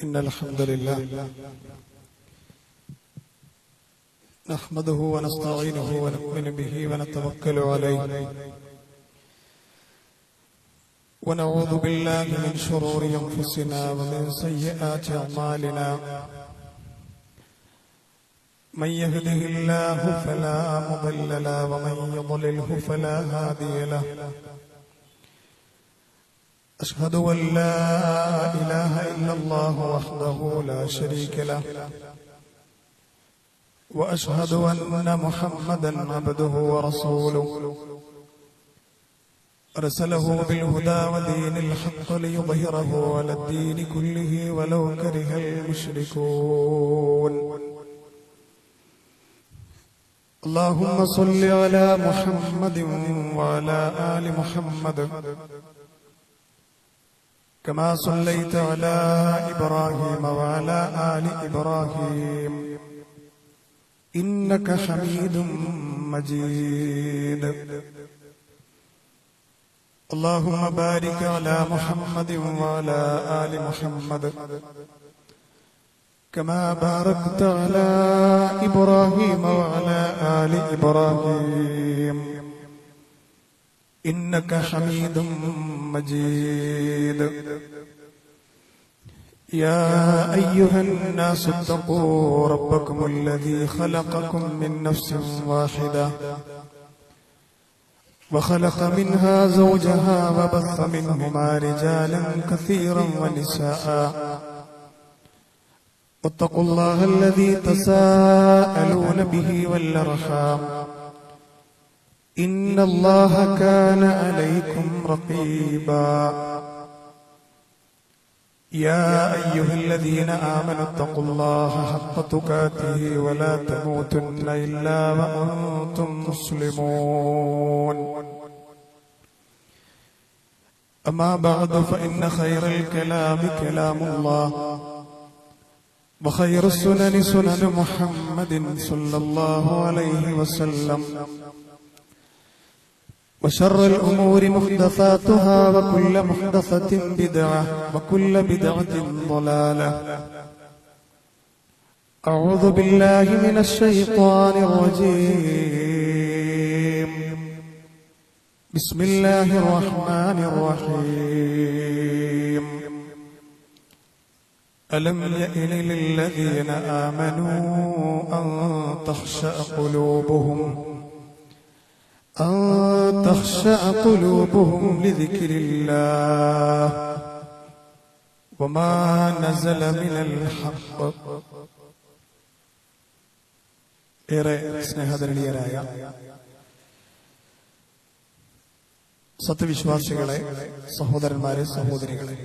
إن الحمد لله نحمده ونستعينه ونؤمن به ونتوكل عليه ونعوذ بالله من شرور أنفسنا ومن سيئات أعمالنا من يهده الله فلا مضل له ومن يضلله فلا هادي له أشهد أن لا إله إلا الله وحده لا شريك له وأشهد أن محمدا عبده ورسوله أرسله بالهدى ودين الحق ليظهره على الدين كله ولو كره المشركون اللهم صل على محمد وعلى آل محمد كما صليت على إبراهيم وعلى آل إبراهيم إنك حميد مجيد اللهم بارك على محمد وعلى آل محمد كما باركت على إبراهيم وعلى آل إبراهيم إنك حميد مجيد يا أيها الناس اتقوا ربكم الذي خلقكم من نفس واحدة وخلق منها زوجها وبث منهما رجالا كثيرا ونساء واتقوا الله الذي تساءلون به والأرحام إن الله كان عليكم رقيبا يا أيها الذين آمنوا اتقوا الله حق تقاته ولا تموتن إلا وأنتم مسلمون أما بعد فإن خير الكلام كلام الله وخير السنن سنن محمد صلى الله عليه وسلم وشر الأمور محدثاتها وكل محدثة بدعة وكل بدعة ضلالة أعوذ بالله من الشيطان الرجيم بسم الله الرحمن الرحيم ألم يئن للذين آمنوا أن تخشع قلوبهم لذكر الله وما نزل من الحق ഏറെ സ്നേഹധരണീയരായ സത്യവിശ്വാസികളെ, സഹോദരന്മാരെ, സഹോദരികളെ,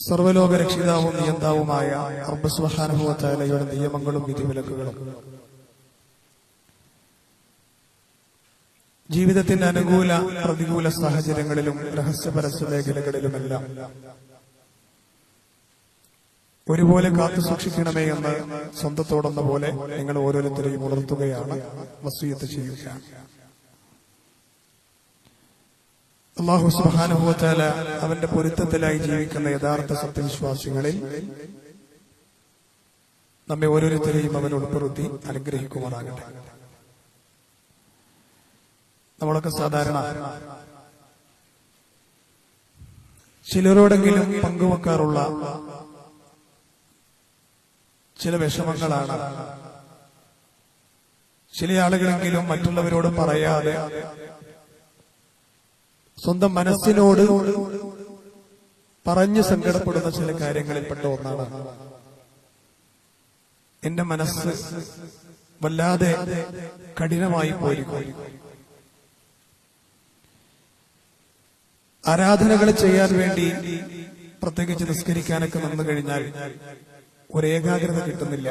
സർവ്വലോക രക്ഷിതാവും നിയന്താവുമായ റബ്ബ് സുബ്ഹാനഹു വ തആലയുടെ നിയമങ്ങളും വിധിവിലക്കുകളും ജീവിതത്തിന്റെ അനുകൂല പ്രതികൂല സാഹചര്യങ്ങളിലും രഹസ്യപരസ്യ മേഖലകളിലുമെല്ലാം ഒരുപോലെ കാത്തു സൂക്ഷിക്കണമേ എന്ന് സ്വന്തത്തോടെന്ന പോലെ നിങ്ങൾ ഓരോരുത്തരെയും ഉണർത്തുകയാണ്, വസിയ്യത്ത് ചെയ്യുകയാണ്. അല്ലാഹു സുബ്ഹാനഹു വ തആല അവന്റെ പൊരുത്തത്തിലായി ജീവിക്കുന്ന യഥാർത്ഥ സത്യവിശ്വാസികളിൽ നമ്മെ ഓരോരുത്തരെയും അവൻ ഉൾപ്പെടുത്തി അനുഗ്രഹിക്കുമാറാകട്ടെ. നമ്മളൊക്കെ സാധാരണ ചിലരോടെങ്കിലും പങ്കുവെക്കാറുള്ള ചില വിഷമങ്ങളാണ്. ചില ആളുകളെങ്കിലും മറ്റുള്ളവരോട് പറയാതെ സ്വന്തം മനസ്സിനോട് പറഞ്ഞ് സങ്കടപ്പെടുന്ന ചില കാര്യങ്ങളിൽപ്പെട്ട ഒന്നാണ് എന്റെ മനസ്സ് വല്ലാതെ കഠിനമായി പോയിരിക്കും. ആരാധനകൾ ചെയ്യാൻ വേണ്ടി പ്രത്യേകിച്ച് നിസ്കരിക്കാനൊക്കെ നിന്നു കഴിഞ്ഞാൽ ഒരു ഏകാഗ്രത കിട്ടുന്നില്ല.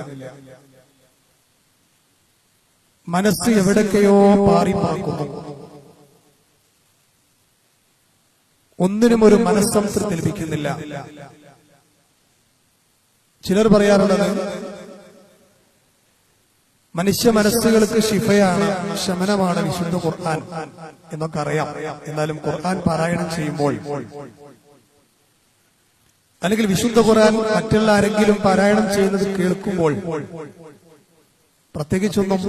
മനസ്സ് എവിടൊക്കെയോ പാറിപ്പാർക്കുന്നു. ഒന്നിനും ഒരു മനസ്സംതൃപ്തി ലഭിക്കുന്നില്ല. ചിലർ പറയാറുള്ളത് മനുഷ്യ മനസ്സുകൾക്ക് ശിഫയാണ്, ശമനമാണ് വിശുദ്ധ ഖുർആൻ എന്നൊക്കെ അറിയാം. എന്നാലും ഖുർആൻ പാരായണം ചെയ്യുമ്പോൾ അല്ലെങ്കിൽ വിശുദ്ധ ഖുർആൻ മറ്റുള്ള ആരെങ്കിലും പാരായണം ചെയ്യുന്നത് കേൾക്കുമ്പോൾ പ്രത്യേകിച്ചൊന്നും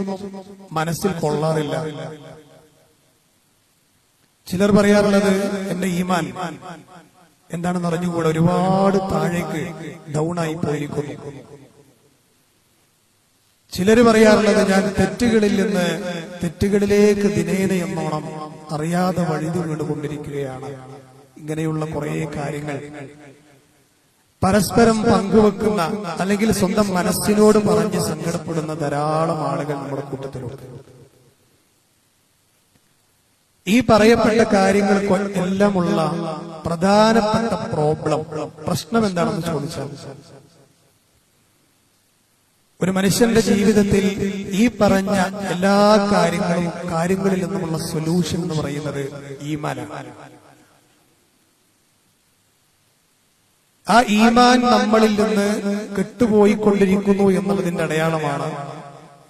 മനസ്സിൽ കൊള്ളാറില്ല. ചിലർ പറയാറുള്ളത് എന്റെ ഈമാൻ എന്താണെന്ന് അറിഞ്ഞുകൂടെ ഒരുപാട് താഴേക്ക് ഡൗണായി പോയിരിക്കുന്നു. ചിലര് പറയാറുള്ളത് ഞാൻ തെറ്റുകളിൽ നിന്ന് തെറ്റുകളിലേക്ക് ദിനേന എന്നോണം അറിയാതെ വഴുതി വീണുകൊണ്ടിരിക്കുകയാണ്. ഇങ്ങനെയുള്ള കുറെ കാര്യങ്ങൾ പരസ്പരം പങ്കുവെക്കുന്ന അല്ലെങ്കിൽ സ്വന്തം മനസ്സിനോട് പറഞ്ഞ് സങ്കടപ്പെടുന്ന ധാരാളം ആളുകൾ നമ്മുടെ കൂട്ടത്തിലുണ്ട്. ഈ പറയപ്പെട്ട കാര്യങ്ങൾ എല്ലാമുള്ള പ്രധാനപ്പെട്ട പ്രശ്നം എന്താണെന്ന് ചോദിച്ചാൽ, ഒരു മനുഷ്യന്റെ ജീവിതത്തിൽ ഈ പറഞ്ഞ എല്ലാ കാര്യങ്ങളിൽ നിന്നുമുള്ള സൊല്യൂഷൻ എന്ന് പറയുന്നത് ഈമാനാണ്. ആ ഈമാൻ നമ്മളിൽ നിന്ന് കെട്ടുപോയിക്കൊണ്ടിരിക്കുന്നു എന്നുള്ളതിന്റെ അടയാളമാണ്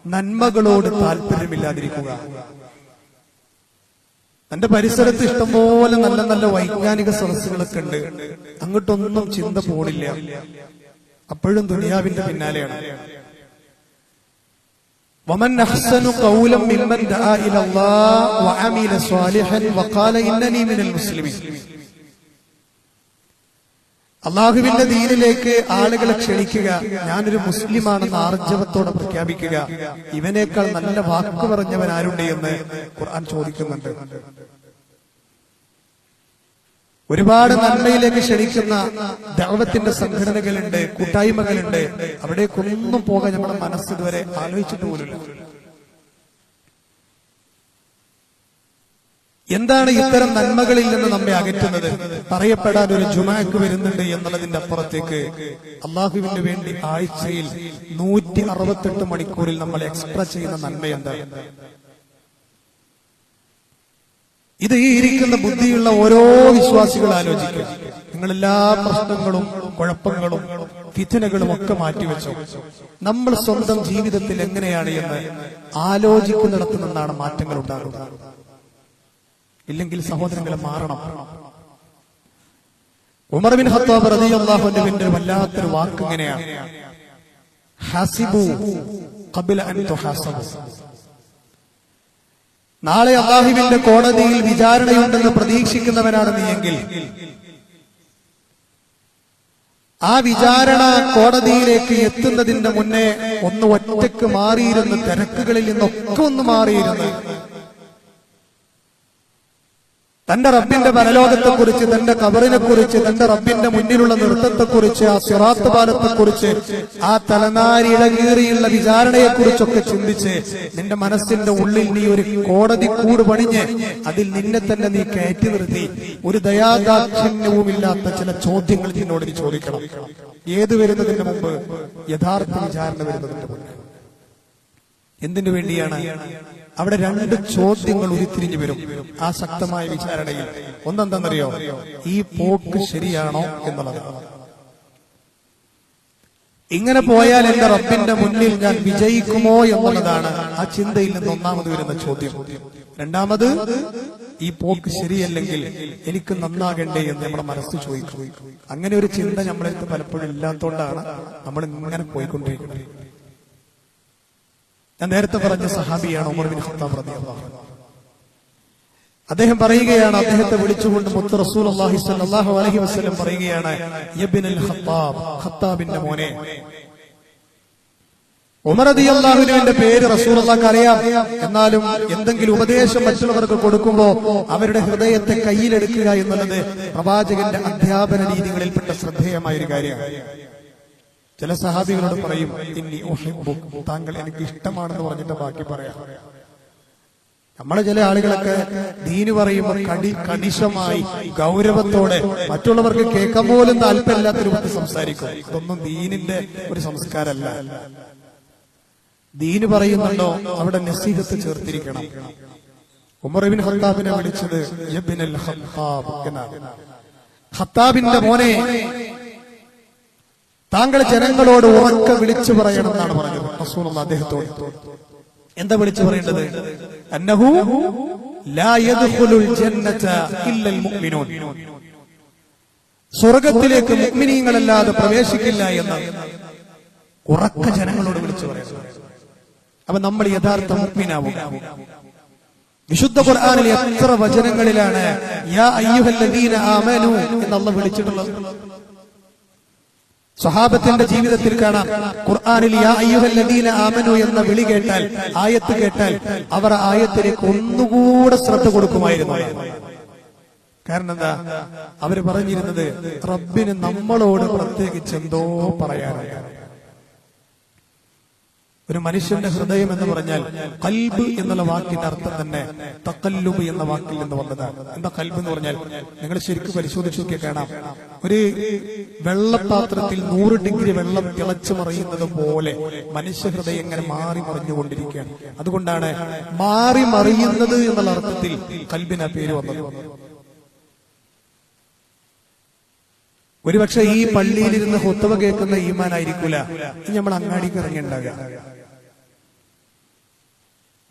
നന്മകളോട് താല്പര്യമില്ലാതിരിക്കുക. തന്റെ പരിസരത്ത് ഇഷ്ടംപോലെ നല്ല നല്ല വൈജ്ഞാനിക സദസ്സുകളൊക്കെ ഉണ്ട്, അങ്ങോട്ടൊന്നും ചിന്ത പോണില്ല, അപ്പോഴും ദുനിയാവിന്റെ പിന്നാലെയാണ്. വമൻ അഹ്സനു ഖൗലൻ മിമ്മൻ ദആ ഇലല്ലാഹ് വഅമില സ്വാലിഹൻ വഖാല ഇന്നനി മിനൽ മുസ്ലിമീൻ. അള്ളാഹുവിന്റെ ദീനിലേക്ക് ആളുകളെ ക്ഷണിക്കുക, ഞാനൊരു മുസ്ലിമാണെന്ന് ആർജവത്തോടെ പ്രഖ്യാപിക്കുക, ഇവനേക്കാൾ നല്ല വാക്ക് പറഞ്ഞവൻ ആരുണ്ട് എന്ന് ഖുർആൻ ചോദിക്കുന്നുണ്ട്. ഒരുപാട് നന്മയിലേക്ക് ക്ഷണിക്കുന്ന ദഅവത്തിന്റെ സംഘടനകളുണ്ട്, കൂട്ടായ്മകളുണ്ട്. അവിടേക്കൊന്നും പോകാൻ നമ്മുടെ മനസ്സ് ഇതുവരെ ആലോചിച്ചിട്ട് പോലുമില്ല. എന്താണ് ഇത്തരം നന്മകളിൽ നിന്ന് നമ്മെ അകറ്റുന്നത്? പറയപ്പെടാൻ ഒരു ജുമാക്ക് വരുന്നുണ്ട് എന്നുള്ളതിന്റെ അപ്പുറത്തേക്ക് അള്ളാഹുവിന് വേണ്ടി ആഴ്ചയിൽ 168 മണിക്കൂറിൽ നമ്മൾ എക്സ്പ്രസ് ചെയ്യുന്ന നന്മ എന്താണ്? ഇത് ഈ ഇരിക്കുന്ന ബുദ്ധിയുള്ള ഓരോ വിശ്വാസികൾ ആലോചിക്കുക. നിങ്ങളെല്ലാ പ്രശ്നങ്ങളും കുഴപ്പങ്ങളും ഫിത്നകളും ഒക്കെ മാറ്റിവെച്ചോ. നമ്മൾ സ്വന്തം ജീവിതത്തിൽ എങ്ങനെയാണ് എന്ന് ആലോചിക്കുന്നിടത്തു നിന്നാണ് മാറ്റങ്ങൾ ഉണ്ടാകുന്നത്. ഇല്ലെങ്കിൽ സഹോദരങ്ങളെ മാറണം. ഉമർ ബിൻ ഖത്താബ് റളിയല്ലാഹു അൻഹുവിന്റെ വല്ലാത്തൊരു വാക്ക് ഇങ്ങനെയാണ്, ഹസിബു ഖബ്ല അൻ തുഹാസബു. നാളെ അല്ലാഹുവിന്റെ കോടതിയിൽ വിചാരണയുണ്ടെന്ന് പ്രതീക്ഷിക്കുന്നവനാണ് നീയെങ്കിൽ ആ വിചാരണ കോടതിയിലേക്ക് എത്തുന്നതിന്റെ മുന്നേ ഒന്ന് ഒറ്റയ്ക്ക് മാറിയിരുന്ന്, തിരക്കുകളിൽ നിന്നൊക്കെ ഒന്ന് മാറിയിരുന്ന് തന്റെ റബ്ബിന്റെ പരലോകത്തെക്കുറിച്ച്, തന്റെ ഖബറിനെ കുറിച്ച്, തന്റെ റബ്ബിന്റെ മുന്നിലുള്ള നൃത്തത്തെക്കുറിച്ച്, ആ സിറാത്ത് പാലത്തെക്കുറിച്ച്, ആ തലനാരിഴകീറിയുള്ള വിചാരണയെക്കുറിച്ചൊക്കെ ചിന്തിച്ച് നിന്റെ മനസ്സിന്റെ ഉള്ളിൽ നീ ഒരു കോടതി കൂട് പണിഞ്ഞ് അതിൽ നിന്നെ തന്നെ നീ കയറ്റി നിർത്തി ഒരു ദയാദാക്ഷിണ്യവുമില്ലാത്ത ചില ചോദ്യങ്ങൾ നിന്നോട് നീ ചോദിക്കണം. ഏത് വരുന്നതിന് മുമ്പ്? യഥാർത്ഥ വിചാരണ വരുന്നതിന് മുമ്പ്. എന്തിനു വേണ്ടിയാണ്? അവിടെ 2 ചോദ്യങ്ങൾ ഉരുത്തിരിഞ്ഞു വരും ആ ശക്തമായ വിചാരണയിൽ. ഒന്നെന്താണെന്നറിയോ? ഈ പോക്ക് ശരിയാണോ എന്നുള്ളതാണ്. ഇങ്ങനെ പോയാൽ എന്റെ റബ്ബിന്റെ മുന്നിൽ ഞാൻ വിജയിക്കുമോ എന്നുള്ളതാണ് ആ ചിന്തയിൽ നിന്ന് ഒന്നാമത് വരുന്ന ചോദ്യം. രണ്ടാമത്, ഈ പോക്ക് ശരിയല്ലെങ്കിൽ എനിക്ക് നന്നാകണ്ടേ എന്ന് നമ്മുടെ മനസ്സ് ചോദിക്കും. അങ്ങനെ ഒരു ചിന്ത നമ്മളെടുത്ത് പലപ്പോഴും ഇല്ലാത്തതുകൊണ്ടാണ് നമ്മൾ ഇങ്ങനെ പോയിക്കൊണ്ടിരിക്കുന്നത്. ഞാൻ നേരത്തെ പറഞ്ഞ സഹാബിയാണ് ഉമർ ബിൻ ഖത്താബ് റളിയല്ലാഹു അൻഹു. അദ്ദേഹം പറയുകയാണ്, അദ്ദേഹത്തെ വിളിച്ചുകൊണ്ട് മുത്ത് റസൂലുള്ളാഹി സ്വല്ലല്ലാഹു അലൈഹി വസല്ലം പറയുകയാണ്, യബ്നൽ ഖത്താബ്, ഖത്താബിന്റെ മോനെ. ഉമർ റളിയല്ലാഹു അൻഹുവിന്റെ പേര് റസൂലുള്ളാഹിക്ക് അറിയാം. എന്നാലും എന്തെങ്കിലും ഉപദേശം മറ്റുള്ളവർക്ക് കൊടുക്കുമ്പോൾ അവരുടെ ഹൃദയത്തെ കയ്യിലെടുക്കുക എന്നുള്ളത് പ്രവാചകന്റെ അധ്യാപന രീതികളിൽപ്പെട്ട ശ്രദ്ധേയമായ ഒരു കാര്യമാണ്. ചില സഹാബികളോട് പറയും, ഇന്നി ഉഹിബ്ബുക, താങ്കൾ എനിക്ക് ഇഷ്ടമാണെന്ന് പറഞ്ഞിട്ട് ബാക്കി പറയാം. നമ്മളെ ചില ആളുകളൊക്കെ ദീന് പറയുമ്പോൾ കണിശമായി ഗൗരവത്തോടെ മറ്റുള്ളവർക്ക് കേൾക്കാൻ പോലും താല്പര്യമില്ലാത്ത രൂപത്തിൽ സംസാരിക്കും. ഇതൊന്നും ദീനിന്റെ ഒരു സംസ്കാരമല്ല. ദീന് പറയുന്നുണ്ടോ അവിടെ നസീഹത്ത് ചേർത്തിരിക്കണം. ഉമർ ഇബ്നു ഖത്താബിനെ വിളിച്ചത് യബ്നൽ ഖത്താബ് എന്നാണ്. ഖത്താബിന്റെ മോനെ, താങ്കൾ ജനങ്ങളോട് ഉറക്കെ വിളിച്ചു പറയണം എന്നാണ് പറഞ്ഞത് റസൂലുള്ളാഹി അദ്ദേഹത്തോട്. എന്താ വിളിച്ചു പറയേണ്ടത്? അന്നഹു ലാ യദ്ഖുലുൽ ജന്നത ഇല്ലൽ മുഅ്മിനൂൻ. സ്വർഗത്തിലേക്ക് മുഅ്മിനീങ്ങളല്ലാതെ പ്രവേശിക്കില്ല എന്ന് ഉറക്ക ജനങ്ങളോട് വിളിച്ചു പറയുന്നു. അപ്പൊ നമ്മൾ യഥാർത്ഥ മുഅ്മിനാവുക. വിശുദ്ധ ഖുർആനിൽ എത്ര വചനങ്ങളിലാണ് യാ അയ്യുഹല്ലദീന ആമനൂ എന്ന് അല്ലാഹു വിളിച്ചിട്ടുള്ളത്? സ്വഹാബത്തിന്റെ ജീവിതത്തിൽ കാണാം, ഖുർആനിൽ യാ അയ്യുഹല്ലദീന ആമനൂ എന്ന വിളി കേട്ടാൽ, ആയത്ത് കേട്ടാൽ അവർ ആയത്തിലേക്ക് ഒന്നുകൂടെ ശ്രദ്ധ കൊടുക്കുമായിരുന്നു. കാരണം എന്താ? അവര് പറഞ്ഞിരുന്നത് റബ്ബിന് നമ്മളോട് പ്രത്യേകിച്ച് എന്തോ പറയാനുണ്ട്. ഒരു മനുഷ്യന്റെ ഹൃദയം എന്ന് പറഞ്ഞാൽ ഖൽബ് എന്നുള്ള വാക്കിന്റെ അർത്ഥം തന്നെ തഖല്ലുബ് എന്ന വാക്കിൽ നിന്ന് വന്നതാണ്. എന്താ ഖൽബ് എന്ന് പറഞ്ഞാൽ? നിങ്ങൾ ശരിക്കും പരിശോധിച്ച് നോക്കിയാൽ കാണാം, ഒരു വെള്ളപാത്രത്തിൽ 100 ഡിഗ്രി വെള്ളം തിളച്ചു മറിയുന്നത് പോലെ മനുഷ്യ ഹൃദയം ഇങ്ങനെ മാറി മറിഞ്ഞുകൊണ്ടിരിക്കുകയാണ്. അതുകൊണ്ടാണ് മാറി മറിയുന്നത് എന്നുള്ള അർത്ഥത്തിൽ ഖൽബിന് ആ പേര് വന്നത്. ഒരുപക്ഷെ ഈ പള്ളിയിലിരുന്ന് ഹുത്തുബ കേൾക്കുന്ന ഈമാനായിരിക്കൂല നമ്മൾ അങ്ങാടിക്ക് ഇറങ്ങിയുണ്ടാകുക.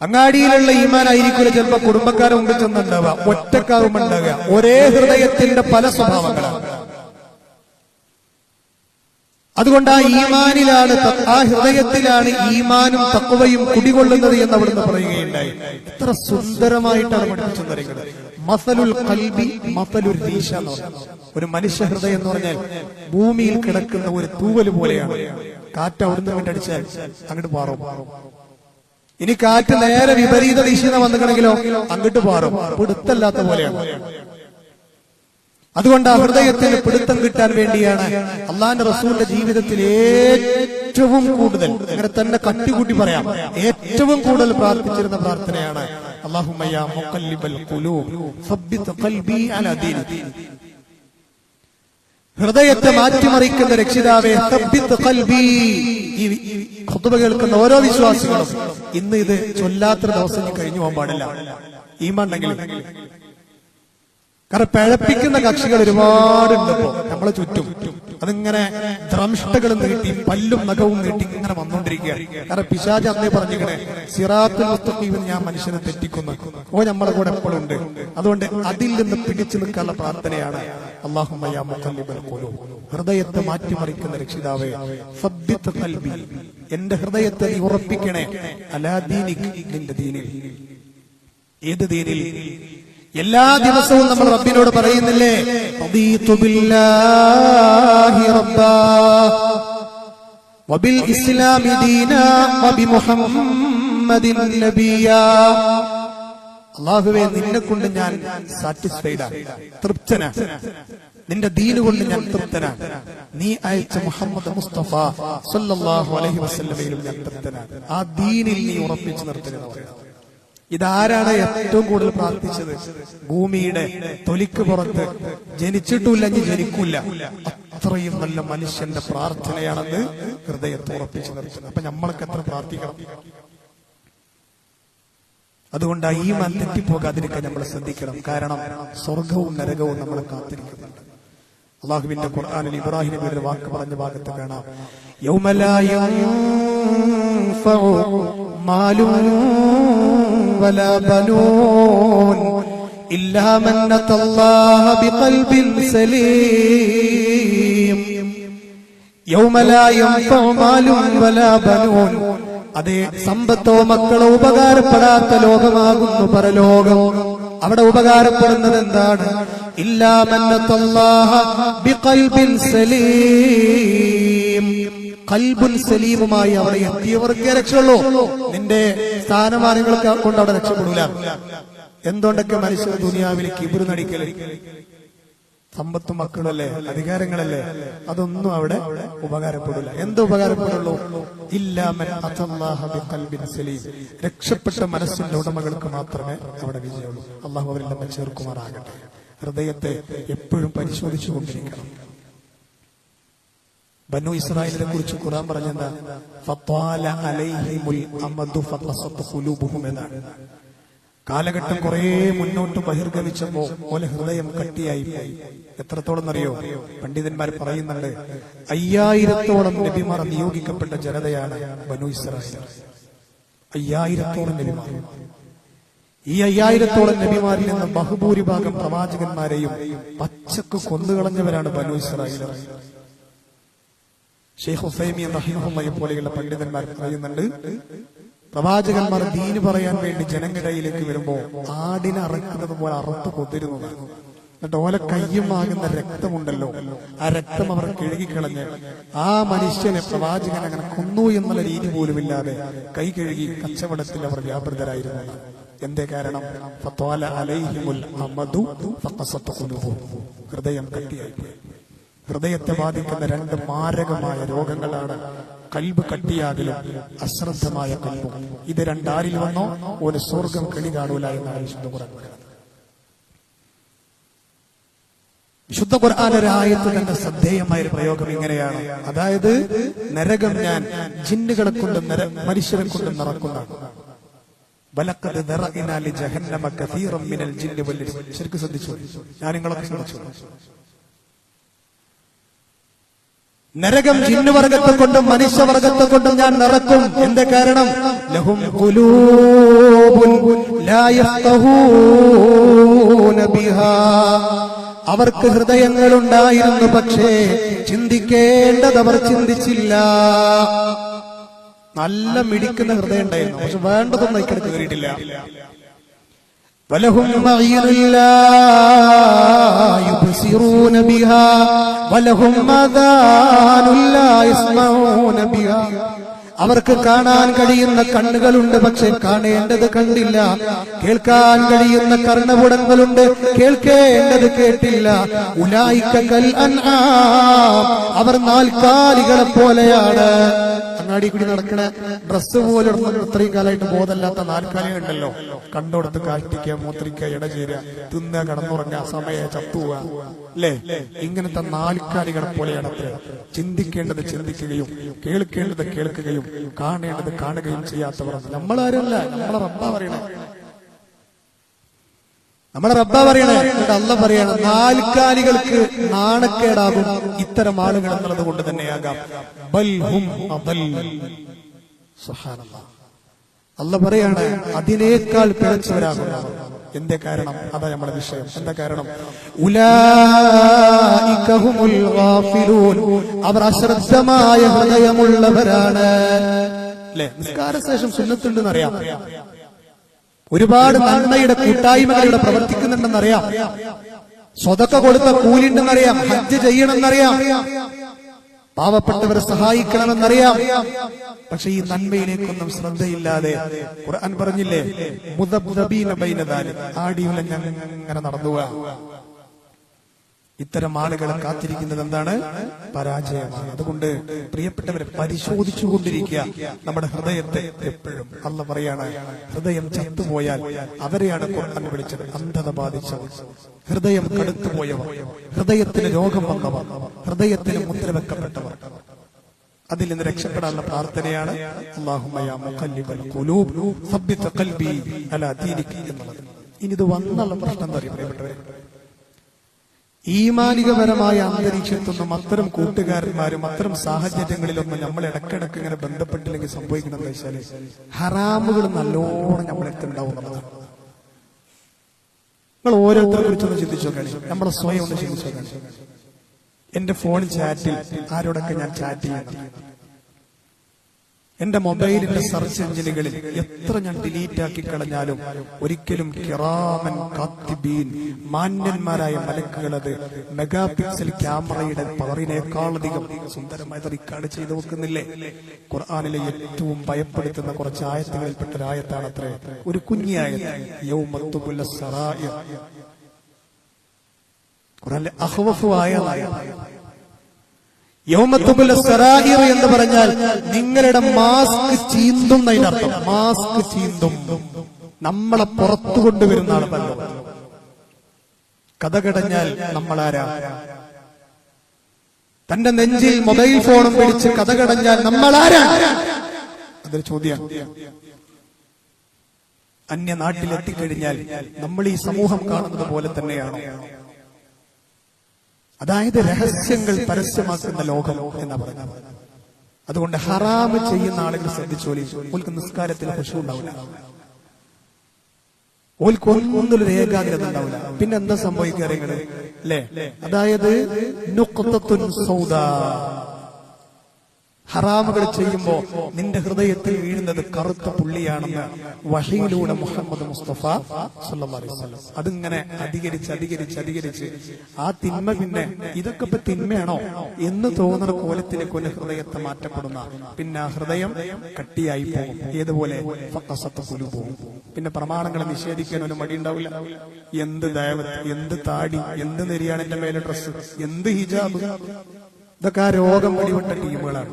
അങ്ങാടിയിലുള്ള ഈമാനായിരിക്കൂല ചിലപ്പോ കുടുംബക്കാരെ മുമ്പിൽ ചെന്നുണ്ടാവുക, ഒറ്റക്കാവുമുണ്ടാകുക. ഒരേ ഹൃദയത്തിന്റെ പല സ്വഭാവങ്ങളാണ്. അതുകൊണ്ട് ആ ഈമാനിലാണ്, ആ ഹൃദയത്തിലാണ് ഈമാനും തഖ്വയും കുടികൊള്ളുന്നത് എന്ന് അവിടുന്ന് പറയുകയുണ്ടായി. എത്ര സുന്ദരമായിട്ടാണ് പഠിപ്പിച്ചു തരുന്നത്. മസലുൽ ഖൽബി മസലുർ റീശ എന്ന് പറഞ്ഞാൽ, ഒരു മനുഷ്യ ഹൃദയം എന്ന് പറഞ്ഞാൽ ഭൂമിയിൽ കിടക്കുന്ന ഒരു തൂവല് പോലെയാണ്. കാറ്റ് അവിടുന്ന് വിട്ടടിച്ചാൽ അങ്ങോട്ട് പാറും. ഇനി കാറ്റ് നേരെ വിപരീത ദിശയിൽ വന്നിട്ടുണ്ടെങ്കിലോ അങ്ങോട്ട് പാറും. പിടുത്തല്ലാത്ത പോലെയാണ്. അതുകൊണ്ട് ആ ഹൃദയത്തിന് പിടുത്തം കിട്ടാൻ വേണ്ടിയാണ് അള്ളാന്റെ റസൂലിന്റെ ജീവിതത്തിൽ ഏറ്റവും കൂടുതൽ, അങ്ങനെ തന്നെ കട്ടികൂട്ടി പറയാം, ഏറ്റവും കൂടുതൽ പ്രാർത്ഥിച്ചിരുന്ന പ്രാർത്ഥനയാണ് അല്ലാഹുമ്മ യാ മുഖല്ലിബൽ ഖുലൂബ് സബ്ബിത് ഖൽബി അലാ ദീനിക്. ഹൃദയത്തെ മാറ്റിമറിക്കുന്ന രക്ഷിതാവേ സബ്ബിത് ഖൽബി. ഈ ഖുതുബ കേൾക്കുന്ന ഓരോ വിശ്വാസികളും ഇന്ന് ഇത് ചൊല്ലാത്ത ദിവസം കഴിഞ്ഞു പോകാൻ പാടില്ല. ഈമാൻ ഉണ്ടെങ്കിൽ. കാരണം പിഴപ്പിക്കുന്ന കക്ഷികൾ ഒരുപാടുണ്ട് ഇപ്പോ നമ്മളെ ചുറ്റും. അതിങ്ങനെ ദ്രംഷ്ടകൾ നീട്ടി പല്ലും നഖവും നീട്ടി ഇങ്ങനെ വന്നുകൊണ്ടിരിക്കുകയാണ്. കാരണം പിശാച് അന്നേ പറഞ്ഞിങ്ങനെ സിറാത്തുൽ മുസ്തഖീം ഞാൻ മനുഷ്യനെ തെറ്റിക്കുന്നു. നമ്മളെ കൂടെ എപ്പോഴും ഉണ്ട്. അതുകൊണ്ട് അതിൽ നിന്ന് പിടിച്ചു നിൽക്കാനുള്ള പ്രാർത്ഥനയാണ് അല്ലാഹുമ്മ യാ മുഖല്ലിബൽ ഖുലൂബ്. ഹൃദയത്തെ മാറ്റിമറിക്കുന്ന രക്ഷിതാവേ സബ്ബിത് ഖൽബി, എന്റെ ഹൃദയത്തെ നീ ഉറപ്പിക്കണേ അലാ ദീനിക്, നിന്റെ ദീനിൽ. ഏത് ദീനിൽ? എല്ലാ ദിവസവും നമ്മൾ റബ്ബിനോട് പറയുന്നില്ലേ റദീതു ബില്ലാഹി റബ്ബാ വബിൽ ഇസ്ലാമി ദീനാ വബി മുഹമ്മദിൻ നബിയാ. അല്ലാഹുവേ, നിന്നെ കൊണ്ട് ഞാൻ സാറ്റിസ്ഫൈഡാണ്, തൃപ്തനാണ്. നിന്റെ ദീന് കൊണ്ട് ഞാൻ തൃപ്തനാണ്. നീ അയച്ച മുഹമ്മദ് മുസ്തഫ സല്ലല്ലാഹു അലൈഹി വസല്ലമയിലും ഞാൻ തൃപ്തനാണ്. ആ ദീനിൽ നീ ഉറപ്പിച്ചു നിർത്തുക. ഇതാരാണ് ഏറ്റവും കൂടുതൽ പ്രാർത്ഥിച്ചത്? ഭൂമിയുടെ തൊലിക്ക് പുറത്ത് ജനിച്ചിട്ടില്ല, ഇനി ജനിക്കൂല, അത്രയും നല്ല മനുഷ്യന്റെ പ്രാർത്ഥനയാണെന്ന് ഹൃദയത്തെ ഉറപ്പിച്ചു നിർത്തുന്നത്. അപ്പൊ നമ്മളൊക്കെ എത്ര പ്രാർത്ഥിക്കണം. അതുകൊണ്ട് ആ ഈമാൻ തെറ്റിപ്പോകാതിരിക്കാൻ നമ്മൾ ശ്രദ്ധിക്കണം. കാരണം സ്വർഗവും നരകവും നമ്മളെ കാത്തിരിക്കുന്നുണ്ട്. അള്ളാഹുവിന്റെ ഖുർആനിൽ ഇബ്രാഹിം നബിയുടെ വാക്ക് പറഞ്ഞ ഭാഗത്ത് കാണാം, യൗമലാ യൻഫഉ മാലുൻ വലാ ബനൂൻ ഇല്ലാ മൻ അത്തല്ലാഹ ബിഖൽബിൻ സലീം. യൗമലാ യൻഫഉ മാലുൻ വലാ ബനൂൻ, അതേ സമ്പത്തോ മക്കളോ ഉപകാരപ്പെടാത്ത ലോകമാകുന്നു പരലോകം. അവിടെ ഉപകാരപ്പെടുന്നത് എന്താണ്? ഇല്ലാ മൻ അത്തല്ലാഹ ബിഖൽബിൻ സലീം. ഖൽബുൻ സലീമുമായി അവിടെ എത്തിയവർക്കേ രക്ഷയുള്ളൂ. നിന്റെ സ്ഥാനമാനങ്ങൾക്ക് കൊണ്ട് അവിടെ രക്ഷപ്പെടൂല. എന്തുകൊണ്ടൊക്കെ മനുഷ്യർ ദുനിയാവിൽ കിബിർ നടിക്കല്, സമ്പത്തും മക്കളല്ലേ, അധികാരങ്ങളല്ലേ, അതൊന്നും അവിടെ ഉപകാരപ്പെടില്ല. എന്ത് ഉപകാരപ്പെടുള്ളൂ? ഇല്ലാ മൻ അത്തല്ലാഹ ബിഖൽബിൻ സലീം. രക്ഷപ്പെട്ട മനസ്സിന്റെ ഉടമകൾക്ക് മാത്രമേ അവിടെ വിജയമുള്ളൂ. അള്ളാഹു അവരിൽ നമ്മെ ചേർക്കുമാറാകട്ടെ. ഹൃദയത്തെ എപ്പോഴും പരിശോധിച്ചുകൊണ്ടിരിക്കണം. ബനു ഇസ്രായേലിനെ കുറിച്ച് ഖുർആൻ പറഞ്ഞെന്താ? ഫത്വാല അലൈഹിമുൽ അമദു ഫഖസത് ഖുലൂബുഹും എന്നാണ്. കാലഘട്ടം കുറെ മുന്നോട്ട് ബഹിർഗമിച്ചപ്പോ ഓലെ ഹൃദയം കട്ടിയായി പോയി. എത്രത്തോളം അറിയോ? പണ്ഡിതന്മാർ പറയുന്നുണ്ട്, 5000-ഓളം നബിമാർ നിയോഗിക്കപ്പെട്ട ജനതയാണ് ബനു ഇസ്രായേൽ. 5000-ഓളം നബിമാർ. ഈ 5000-ഓളം നബിമാരിൽ നിന്ന് ബഹുഭൂരിഭാഗം പ്രവാചകന്മാരെയും പച്ചക്ക് കൊന്നുകളഞ്ഞവരാണ് ബനൂ ഇസ്രായേൽ. ഷെയ്ഖ് ഉസൈമീൻ റഹിമഹുള്ളയെ പോലെയുള്ള പണ്ഡിതന്മാർ പറയുന്നുണ്ട്, പ്രവാചകന്മാർ ദീന് പറയാൻ വേണ്ടി ജനങ്ങളിലേക്ക് വരുമ്പോ ആടിനെ അറക്കുന്നത് പോലെ അറുത്ത് കൊന്നിരുന്നതാണ്. എന്നിട്ട് ഓല കയ്യുമാകുന്ന രക്തമുണ്ടല്ലോ, ആ രക്തം അവർ കഴുകിക്കളഞ്ഞ് ആ മനുഷ്യനെ പ്രവാചകൻ അങ്ങനെ കൊന്നു എന്നുള്ള രീതി പോലുമില്ലാതെ കൈ കഴുകി കച്ചവടത്തിൽ അവർ വ്യാപൃതരായിരുന്നു. എന്തേ കാരണം? ഫത്വാല അലൈഹിമുൽ അമദു ഫഖസത് ഖുലൂബുഹും. ഹൃദയം കട്ടിയായിപ്പോയി. ഹൃദയത്തെ ബാധിക്കുന്ന 2 മാരകമായ രോഗങ്ങളാണ് കൽബ് കട്ടിയാകലും അശ്രദ്ധമായ കൽബും. ഇത് രണ്ടാരിൽ വന്നോ ഒരു സ്വർഗം കെണി കാണൂല എന്നാണ് വിശുദ്ധ ഖുർആൻ പറയുന്നത്. വിശുദ്ധ ഖുർആൻ ഒരു ആയത്ത് തന്നെ ശ്രദ്ധേയമായ ഒരു പ്രയോഗം ഇങ്ങനെയാണ്. അതായത് നരകം ഞാൻ ജിന്നുകളെ കൊണ്ടും മനുഷ്യരെ കൊണ്ടും നിറക്കുന്നതാണ്. വലഖദ് ദറഅനാ ലിജഹന്നമ കസീറൻ മിനൽ ജിന്നി വൽ ഇൻസ്. ശരിക്കും ശ്രദ്ധിച്ചു, ഞാൻ നിങ്ങളൊക്കെ ശ്രദ്ധിച്ചു. നരകം ജിന്നുവർഗത്തെ കൊണ്ടും മനുഷ്യവർഗത്തെ കൊണ്ടും ഞാൻ നിറക്കും. എന്റെ കാരണം? ലഹും ഖുലൂബുൻ ലാ യഫ്ഖഹൂന ബിഹാ. അവർക്ക് ഹൃദയങ്ങളുണ്ടായിരുന്നു, പക്ഷേ ചിന്തിക്കേണ്ടത് അവർ ചിന്തിച്ചില്ല. നല്ല മിടിക്കുന്ന ഹൃദയം ഉണ്ടായിരുന്നു, പക്ഷെ വേണ്ടതൊന്നും ഇക്കടെ കയറിയിട്ടില്ല. വലഹും അഅ്യുനുൻ ലാ യുബ്സിറൂന ബിഹാ വലഹും ആദാനുൻ ലാ യസ്മഊന ബിഹാ. അവർക്ക് കാണാൻ കഴിയുന്ന കണ്ണുകളുണ്ട്, പക്ഷെ കാണേണ്ടത് കണ്ടില്ല. കേൾക്കാൻ കഴിയുന്ന കർണപുടങ്ങളുണ്ട്, കേൾക്കേണ്ടത് കേട്ടില്ല. ഉലൈക കൽ അൻആം. അവർ നാൽക്കാലികളെ പോലെയാണ്. അങ്ങാടി കൂടി നടക്കണ ഡ്രസ്സ് പോലെ ഇത്രയും കാലമായിട്ട് ബോധമില്ലാത്ത നാൽക്കാലികളുണ്ടല്ലോ. കണ്ടോടത്ത് കാഷ്ടിക്കുക, മൂത്രിക്കുക, ഇടചേരുക, തിന്നുക, കടന്നുറങ്ങുക, സമയം ചത്തുക, അല്ലേ? ഇങ്ങനത്തെ നാൽക്കാലികളെ പോലെയാണ് അത്ര. ചിന്തിക്കേണ്ടത് ചിന്തിക്കുകയും കേൾക്കേണ്ടത് കേൾക്കുകയും കാണേണ്ടത് കാണുകയും ചെയ്യാത്തവർ. നമ്മളാരല്ല, നമ്മളെ റബ്ബാ പറയണേ. നമ്മളെ റബ്ബാ പറയണേ. അല്ലാഹ് പറയണം, നാൽക്കാലികൾക്ക് നാണക്കേടാകും ഇത്തരം ആളുകൾ എന്നുള്ളത് കൊണ്ട് തന്നെയാകാം. ബൽഹും അദൽ. സുബ്ഹാനല്ലാഹ്. അല്ലാഹ് പറയാണ്, അതിനേക്കാൾ പിഴച്ചവരാകും. എന്തേ കാരണം? അതാ നമ്മുടെ വിഷയം. എന്താ കാരണം? ഉലൈക ഹുമുൽ ഗാഫിലൂൻ. അവർ അശ്രദ്ധമായ ഹൃദയമുള്ളവരാണ്. അല്ലേ? നിസ്കാരശേഷം സുന്നത്തുണ്ടെന്ന് അറിയാം, ഒരുപാട് നന്മയുടെ കൂട്ടായ്മകളുടെ പ്രവർത്തിക്കുന്നുണ്ടെന്നറിയാം, സ്വതക്ക കൊടുത്ത കൂലിണ്ടെന്നറിയാം, ഹജ്ജ് ചെയ്യണമെന്നറിയാം, പാവപ്പെട്ടവരെ സഹായിക്കണമെന്നറിയാം. പക്ഷെ ഈ നന്മയിലേക്കൊന്നും ശ്രദ്ധയില്ലാതെ ഖുർആൻ പറഞ്ഞില്ലേ, മുദബ്ദബീന ബൈന ദാലിക്. ആടിയുലഞ്ഞങ്ങനെ നടന്നുക. ഇത്തരം ആളുകളെ കാത്തിരിക്കുന്നത് എന്താണ്? പരാജയമാണ്. അതുകൊണ്ട് പ്രിയപ്പെട്ടവരെ, പരിശോധിച്ചുകൊണ്ടിരിക്കുക നമ്മുടെ ഹൃദയത്തെ എപ്പോഴും. അല്ലാഹ് പറയാണ്, ഹൃദയം ചത്തുപോയാൽ അവരെയാണ് ഖുർആൻ വിളിച്ചത് അന്ധത ബാധിച്ചവർ, ഹൃദയം കടുത്തുപോയവർ, ഹൃദയത്തിന് രോഗം വന്നവർ, ഹൃദയത്തിന് മുദ്രവെക്കപ്പെട്ടവർ. അതിൽ നിന്ന് രക്ഷപ്പെടാനുള്ള പ്രാർത്ഥനയാണ് അല്ലാഹുമ്മ യാ മുഖല്ലിബൽ ഖുലൂബ് സബ്ബിത് ഖൽബി അലാ ദീനിക എന്നുള്ളത്. ഇനി ഇത് വന്നുള്ള പ്രശ്നം എന്താ അറിയോ പ്രിയപ്പെട്ടവരെ? ഈമാനികപരമായ അന്തരീക്ഷത്തൊന്നും അത്തരം കൂട്ടുകാരന്മാരും അത്തരം സാഹചര്യങ്ങളിലൊന്നും നമ്മൾ ഇടക്കിടക്ക് ഇങ്ങനെ ബന്ധപ്പെട്ടില്ലെങ്കിൽ സംഭവിക്കണം എന്താ വെച്ചാല് ഹറാമുകൾ നല്ലോണം നമ്മളെത്തുണ്ടാവുന്നതാണ്. നിങ്ങൾ ഓരോരുത്തരെ കുറിച്ചൊന്ന് ചിന്തിച്ചു നോക്കണേ, നമ്മളെ സ്വയം ഒന്ന് ചിന്തിച്ചു നോക്കണേ. എന്റെ ഫോൺ ചാറ്റിൽ ആരോടൊക്കെ ഞാൻ ചാറ്റ് ചെയ്യാൻ, എന്റെ മൊബൈലിന്റെ സെർച്ച് എഞ്ചിനുകളിൽ എത്ര ഞാൻ ഡിലീറ്റ് ആക്കി കളഞ്ഞാലും ഒരിക്കലും കിറാമൻ കാത്തിബീൻ, മാന്യന്മാരായ മലക്കുകൾ അത് മെഗാ പിക്സൽ ക്യാമറയുടെ പവറിനേക്കാളധികം സുന്ദരമായി റെക്കോർഡ് ചെയ്ത് വെക്കുന്നില്ലേ? ഖുർആനിലെ ഏറ്റവും ഭയപ്പെടുത്തുന്ന കുറച്ച് ആയത്തുകളിൽപ്പെട്ട ഒരായത്താണ് അത്രേ, ഒരു കുഞ്ഞായത്ത്. യൗമ തുബുല സറായിർ. ഖുർആനിലെ അഖ്വഫു ആയതാണ് യൗമ തുബുല സറായിർ എന്ന് പറഞ്ഞാൽ നിങ്ങളുടെ മാസ്ക് ചീന്തും എന്നതിനർത്ഥം. മാസ്ക് ചീന്തും, നമ്മളെ പുറത്തു കൊണ്ടുവരുന്ന ആളല്ലോ. കഥകടഞ്ഞാൽ നമ്മളാരാ? തന്റെ നെഞ്ചിൽ മൊബൈൽ ഫോണും പിടിച്ച് കഥകടഞ്ഞാൽ നമ്മളാരാ? അതൊരു ചോദ്യമാണ്. അന്യനാട്ടിലെത്തിക്കഴിഞ്ഞാൽ നമ്മൾ ഈ സമൂഹം കാണുന്നത് പോലെ തന്നെയാണോ? അതായത് രഹസ്യങ്ങൾ പരസ്യമാക്കുന്ന ലോകം എന്നാ പറയുന്നത്. അതുകൊണ്ട് ഹറാമ് ചെയ്യുന്ന ആളുകൾ ശ്രദ്ധിച്ചോളി, ഓൾക്ക് നിസ്കാരത്തിൽ ഖുശൂ ഉണ്ടാവില്ല. ഓൽക്കൊന്നൊരു ഏകാഗ്രത ഉണ്ടാവില്ല. പിന്നെ എന്താ സംഭവിക്കാറ് അല്ലേ? അതായത് നുഖ്തത്തുൻ സൗദാ, ഹറാമുകൾ ചെയ്യുമ്പോ നിന്റെ ഹൃദയത്തിൽ വീഴുന്നത് കറുത്ത പുള്ളിയാണെന്ന് വഹയിലൂടെ മുഹമ്മദ് മുസ്തഫ സല്ലല്ലാഹു അലൈഹി വസല്ലം അതിങ്ങനെ അധികരിച്ച് ആ തിന്മ പിന്നെ ഇതൊക്കെ ഇപ്പൊ തിന്മയാണോ എന്ന് തോന്നുന്ന കോലത്തിലേക്ക് ഒരു ഹൃദയത്തെ മാറ്റപ്പെടുന്ന പിന്നെ ആ ഹൃദയം കട്ടിയായി പോകും. ഏതുപോലെ ഫഖസത്ത് ഖുലൂബുഹും. പിന്നെ പ്രമാണങ്ങളെ നിഷേധിക്കാൻ ഒരു മടി ഉണ്ടാവില്ല. എന്ത് ദയവത്ത്, എന്ത് താടി, എന്ത് നെരിയാണ് എന്റെ മേലെ ഡ്രസ്സ്, എന്ത് ഹിജാബ്, ഇതൊക്കെ ആ രോഗം പിടിപെട്ട ടീമുകളാണ്.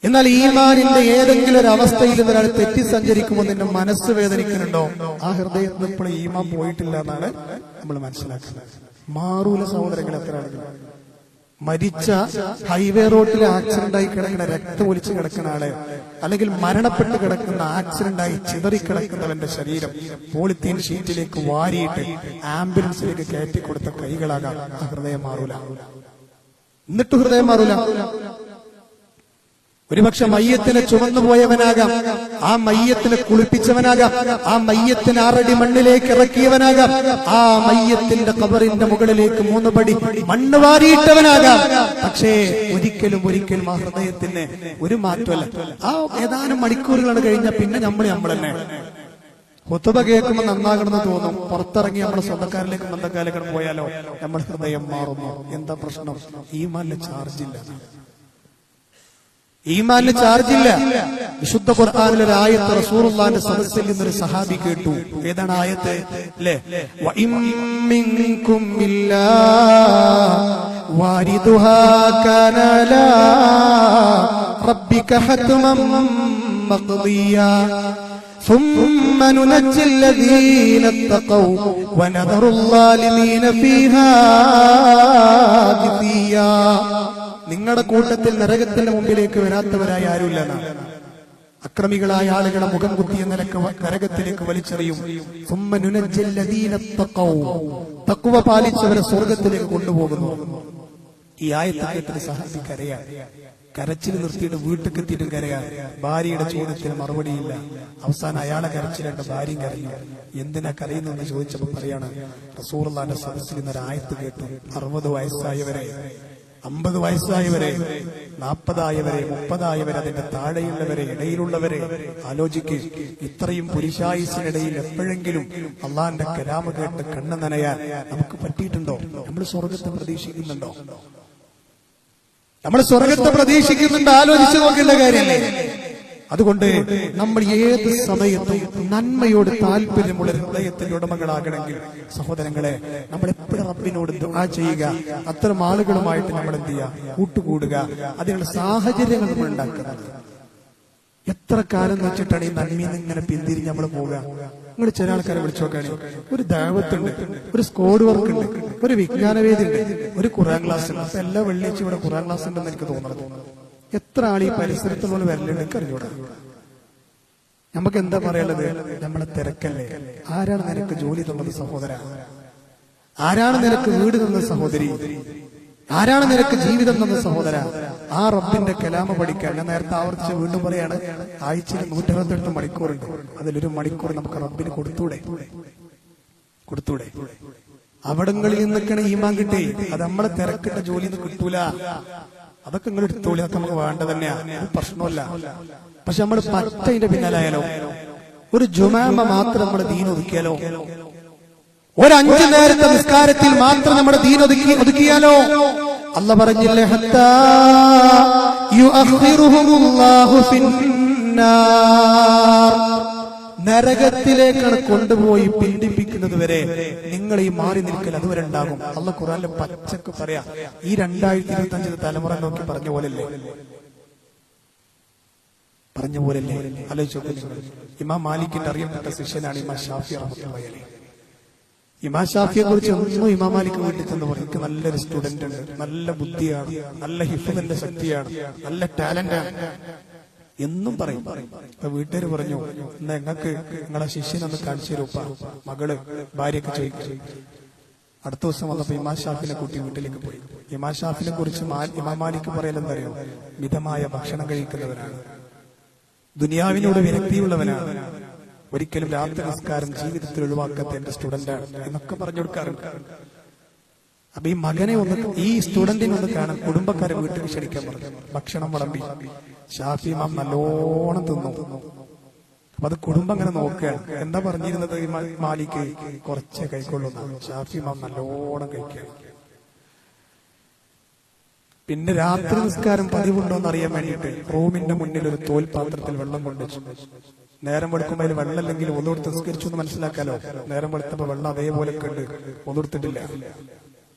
എന്നാൽ ഈമാനിന്റെ ഏതെങ്കിലും ഒരു അവസ്ഥയിൽ ഒരാൾ തെറ്റി സഞ്ചരിക്കുമ്പോൾ നിന്റെ മനസ്സ് വേദനിക്കുന്നുണ്ടോ? ആ ഹൃദയത്തിൽ ഇപ്പോൾ ഈമാൻ പോയിട്ടില്ല എന്നാണ് നമ്മൾ മനസ്സിലാക്കുന്നത്. മാറൂല സഹോദരങ്ങൾ. എത്ര ആളുകൾ മരിച്ച ഹൈവേ റോഡിൽ ആക്സിഡന്റ് ആയി കിടക്കുന്ന, രക്തം ഒലിച്ച് കിടക്കുന്ന ആള്, അല്ലെങ്കിൽ മരണപ്പെട്ട് കിടക്കുന്ന, ആക്സിഡന്റായി ചിതറിക്കിടക്കുന്നവന്റെ ശരീരം പോളിത്തീൻ ഷീറ്റിലേക്ക് വാരിയിട്ട് ആംബുലൻസിലേക്ക് കയറ്റി കൊടുത്ത കൈകളാകാം. ആ ഹൃദയം മാറൂല. എന്നിട്ട് ഹൃദയം മാറൂല. ഒരുപക്ഷെ മയ്യത്തിനെ ചുമന്നുപോയവനാകാം, ആ മയ്യത്തിനെ കുളിപ്പിച്ചവനാകാം, ആ മയ്യത്തിനെ 6 അടി മണ്ണിലേക്ക് ഇറക്കിയവനാകാം, ആ മയ്യത്തിന്റെ ഖബറിന്റെ മുകളിലേക്ക് 3 പടി മണ്ണ് വാരിയിട്ടവനാകാം. പക്ഷേ ഒരിക്കലും ആ ഹൃദയത്തിന് ഒരു മാറ്റമല്ല. ആ ഏതാനും മണിക്കൂറുകളാണ് കഴിഞ്ഞ പിന്നെ നമ്മൾ തന്നെ ഹുതുബ കേൾക്കുമ്പോൾ നന്നാകണമെന്ന് തോന്നും. പുറത്തിറങ്ങി നമ്മുടെ സ്വന്തക്കാരിലേക്ക് ബന്ധക്കാരിലേക്ക് പോയാലോ നമ്മുടെ ഹൃദയം മാറുന്നു. എന്താ പ്രശ്നം? ഈമാനിന് ചാർജില്ല. ഈമാനിന് ചാർജില്ല. വിശുദ്ധ ഖുർആനിൽ ഒരു ആയത്ത് റസൂലുള്ളാഹിന്റെ സദസ്സിൽ നിന്നൊരു സഹാബി കേട്ടു. ഏതാണ് ആയത്ത്? അല്ലേ, വഇം മിൻകും ഇല്ലാ വാരിദുഹാ കാന ലാ റബ്ബിക ഹത്മൻ മഖ്ദിയാ ثم ننجي الذين اتقوا ونذر الظالمين فيها جثيا. നിങ്ങളുടെ കൂട്ടത്തിൽ നരകത്തിന്റെ മുമ്പിലേക്ക് വരാത്തവരായ ആരുമില്ലെന്നാണ്. അക്രമികളായ ആളുകളെ മുഖം കുത്തിയ നിലക്ക് നരകത്തിലേക്ക് വലിച്ചെറിയും. ثم ننجي الذين اتقوا, തഖ്വ പാലിച്ചവരെ സ്വർഗത്തിലേക്ക് കൊണ്ടുപോകുന്നു. ഈ ആയത്ത് കേട്ടിട്ട് സഹാബി കരയാ. കരച്ചിൽ നിർത്തിയിട്ട് വീട്ടിൽ എത്തിയിട്ടും കരയാ. ഭാര്യയുടെ ചോദ്യത്തിന് മറുപടിയില്ല. അവസാനം അയാളെ കരച്ചിലുണ്ട്, ഭാര്യയും കരഞ്ഞു. എന്തിനാ കരയുന്നെന്ന് ചോദിച്ചപ്പോൾ പറയാണ്, റസൂലുള്ളാഹിന്റെ സദസ്സിൽ നിന്നൊരു ആയത്ത് കേട്ടു. 60 വയസ്സായവരെ, 50 വയസ്സായവരെ, 40 ആയവരെ, 30 ആയവരെ, അതിന്റെ താഴെയുള്ളവരെ, ഇടയിലുള്ളവരെ ആലോചിക്ക്. ഇത്രയും പുരുഷായുസിനിടയിൽ എപ്പോഴെങ്കിലും അള്ളാന്റെ കലാമ കേട്ട് കണ്ണ് നനയാൻ നമുക്ക് പറ്റിയിട്ടുണ്ടോ? നമ്മൾ സ്വർഗത്തെ പ്രതീക്ഷിക്കുന്നുണ്ടോ? നമ്മൾ സ്വർഗത്തെ പ്രതീക്ഷിക്കുന്നുണ്ട്. ആലോചിച്ചു നോക്കേണ്ട കാര്യമല്ലേ? അതുകൊണ്ട് നമ്മൾ ഏത് സമയത്തും നന്മയോട് താല്പര്യമുള്ള ഹൃദയത്തിന്റെ ഉടമകളാകണമെങ്കിൽ സഹോദരങ്ങളെ, നമ്മൾ എപ്പോഴും റബ്ബിനോട് ദുആ ചെയ്യുക. അത്തരം ആളുകളുമായിട്ട് നമ്മൾ എന്ത് ചെയ്യുക? കൂട്ടുകൂടുക. അതിനുള്ള സാഹചര്യങ്ങൾ നമ്മൾ ഉണ്ടാക്കുന്നത്. എത്ര കാലം വെച്ചിട്ടാണ് ഈ നന്മയിൽ നിന്ന് ഇങ്ങനെ പിന്തിരിഞ്ഞ് നമ്മൾ പോവുക? നിങ്ങൾ ചില ആൾക്കാരെ വിളിച്ചു നോക്കുകയാണ്. ഒരു ദഅവത്തുണ്ട്, ഒരു സ്കോഡ് വർക്ക് ഉണ്ട്, ഒരു വിജ്ഞാനവേദി ഉണ്ട്, ഒരു ഖുർആൻ ക്ലാസ് ഉണ്ട്. അപ്പൊ എല്ലാ വെള്ളിയാഴ്ച ഇവിടെ ഖുർആൻ ക്ലാസ് ഉണ്ടെന്ന് എനിക്ക് തോന്നുന്നത്. എത്ര ആൾ ഈ പരിസരത്തുള്ള വരലുണ്ട് അറിഞ്ഞൂടാ. നമുക്ക് എന്താ പറയാനുള്ളത്? നമ്മളെ തിരക്കല്ലേ? ആരാണ് നിനക്ക് ജോലി തന്നത് സഹോദര? ആരാണ് നിനക്ക് വീട് തന്നത് സഹോദരി? ആരാണ് നിനക്ക് ജീവിതം തന്നത് സഹോദര? ആ റബ്ബിന്റെ കലാമ പഠിക്കാൻ ഞാൻ നേരത്തെ ആവർത്തിച്ച് വീണ്ടും പറയാണ്, ആഴ്ചയിൽ 168 മണിക്കൂറുണ്ട്. അതിലൊരു മണിക്കൂർ നമുക്ക് റബ്ബിന് കൊടുത്തൂടെ? അവിടങ്ങളിൽ നിന്നൊക്കെയാണ് ഈമാൻ കിട്ടേ. അത് നമ്മളെ തിരക്കിട്ട ജോലിന്ന് കിട്ടൂല. അതൊക്കെ നിങ്ങൾ എടുത്തോളി, അതൊക്കെ നമുക്ക് വേണ്ട തന്നെയാ, ഒരു പ്രശ്നമല്ല. പക്ഷെ നമ്മൾ പറ്റതിന്റെ പിന്നാലായാലോ? ഒരു ജുമാമ മാത്രം നമ്മുടെ ദീൻ ഒതുക്കിയാലോ? ഒരു 5 നേരത്തെ നിസ്കാരത്തിൽ മാത്രം നമ്മുടെ ദീൻ ഒതുക്കിയാലോ? അല്ലാഹു പറഞ്ഞില്ലേ, ഹത്താ യുഅഖിറുഹുമുല്ലാഹു ഫിന്നാർ, നരകത്തിലേക്കാണ് കൊണ്ടുപോയി പീഡിപ്പിക്കുന്നത് വരെ നിങ്ങൾ ഈ മാറി നിൽക്കൽ അതുവരെ ഉണ്ടാകും. അല്ലാഹു ഖുർആനിൽ പച്ചക്ക് പറയാ. ഈ 2025 തലമുറ നോക്കി പറഞ്ഞ പോലല്ലേ? ആലോചിച്ചു. ഇമാം മാലിക്കിന്റെ അറിയപ്പെട്ട ശിഷ്യനാണ് ഇമാം ഷാഫി റഹ്മത്തുള്ളാഹി അലൈഹി. ഇമാം ഷാഫിയെ കുറിച്ച് ഒന്നും ഇമാം മാലിക് വീട്ടിൽ ചെന്ന് പറയും, എനിക്ക് നല്ലൊരു സ്റ്റുഡന്റ് ഉണ്ട്, നല്ല ബുദ്ധിയാണ്, നല്ല ഹിഫ്ളിന്റെ ശക്തിയാണ്, നല്ല ടാലന്റാണ് എന്നും പറയും. അപ്പൊ വീട്ടുകാർ പറഞ്ഞു, എന്നാ ഞങ്ങൾക്ക് നിങ്ങളെ ശിഷ്യനൊന്ന് കാണിച്ചു തരൂപ്പ. മകള് ഭാര്യയൊക്കെ ചോദിക്കും. അടുത്ത ദിവസം വന്നപ്പോ ഇമാം ഷാഫിനെ കൂട്ടി വീട്ടിലേക്ക് പോയി. ഇമാം ഷാഫിനെ കുറിച്ച് ഇമാം മാലിക് പറയലെന്തറിയോ? മിതമായ ഭക്ഷണം കഴിക്കുന്നവനാണ്, ദുനിയാവിനോട് വിരക്തിയുള്ളവനാണ്, ഒരിക്കലും രാത്രി നമസ്കാരം ജീവിതത്തിൽ ഒഴിവാക്കാത്ത എന്റെ സ്റ്റുഡന്റാണ് എന്നൊക്കെ പറഞ്ഞു കൊടുക്കാറുണ്ട്. അപ്പൊ ഈ മകനെ ഈ സ്റ്റുഡന്റിനെ ഒന്ന് കാണാൻ കുടുംബക്കാരെ വീട്ടിൽ ക്ഷണിക്കാൻ പറഞ്ഞു. ഭക്ഷണം വിളമ്പി. ഷാഫി ഇമാം നല്ലോണം തിന്നു. അപ്പൊ അത് കുടുംബം അങ്ങനെ നോക്കുകയാണ്. എന്താ പറഞ്ഞിരുന്നത്? മാലിക്ക് കുറച്ചേ കൈക്കൊള്ളുന്ന. ഷാഫി ഇമാം നല്ലോണം കഴിക്കുകയാണ്. പിന്നെ രാത്രി നിസ്കാരം പതിവുണ്ടോന്ന് അറിയാൻ വേണ്ടിയിട്ട് റൂമിന്റെ മുന്നിൽ ഒരു തോൽപാത്രത്തിൽ വെള്ളം കൊണ്ടുവച്ചു. നേരം വെളുക്കുമ്പോൾ അതിൽ വെള്ളം അല്ലെങ്കിൽ ഒന്നുകൊടുത്ത് നിസ്കരിച്ചു എന്ന് മനസ്സിലാക്കാലോ. നേരം വെളുത്തപ്പോ വെള്ളം അതേപോലെ കണ്ട് ഒന്നുകൊടുത്തിട്ടില്ല.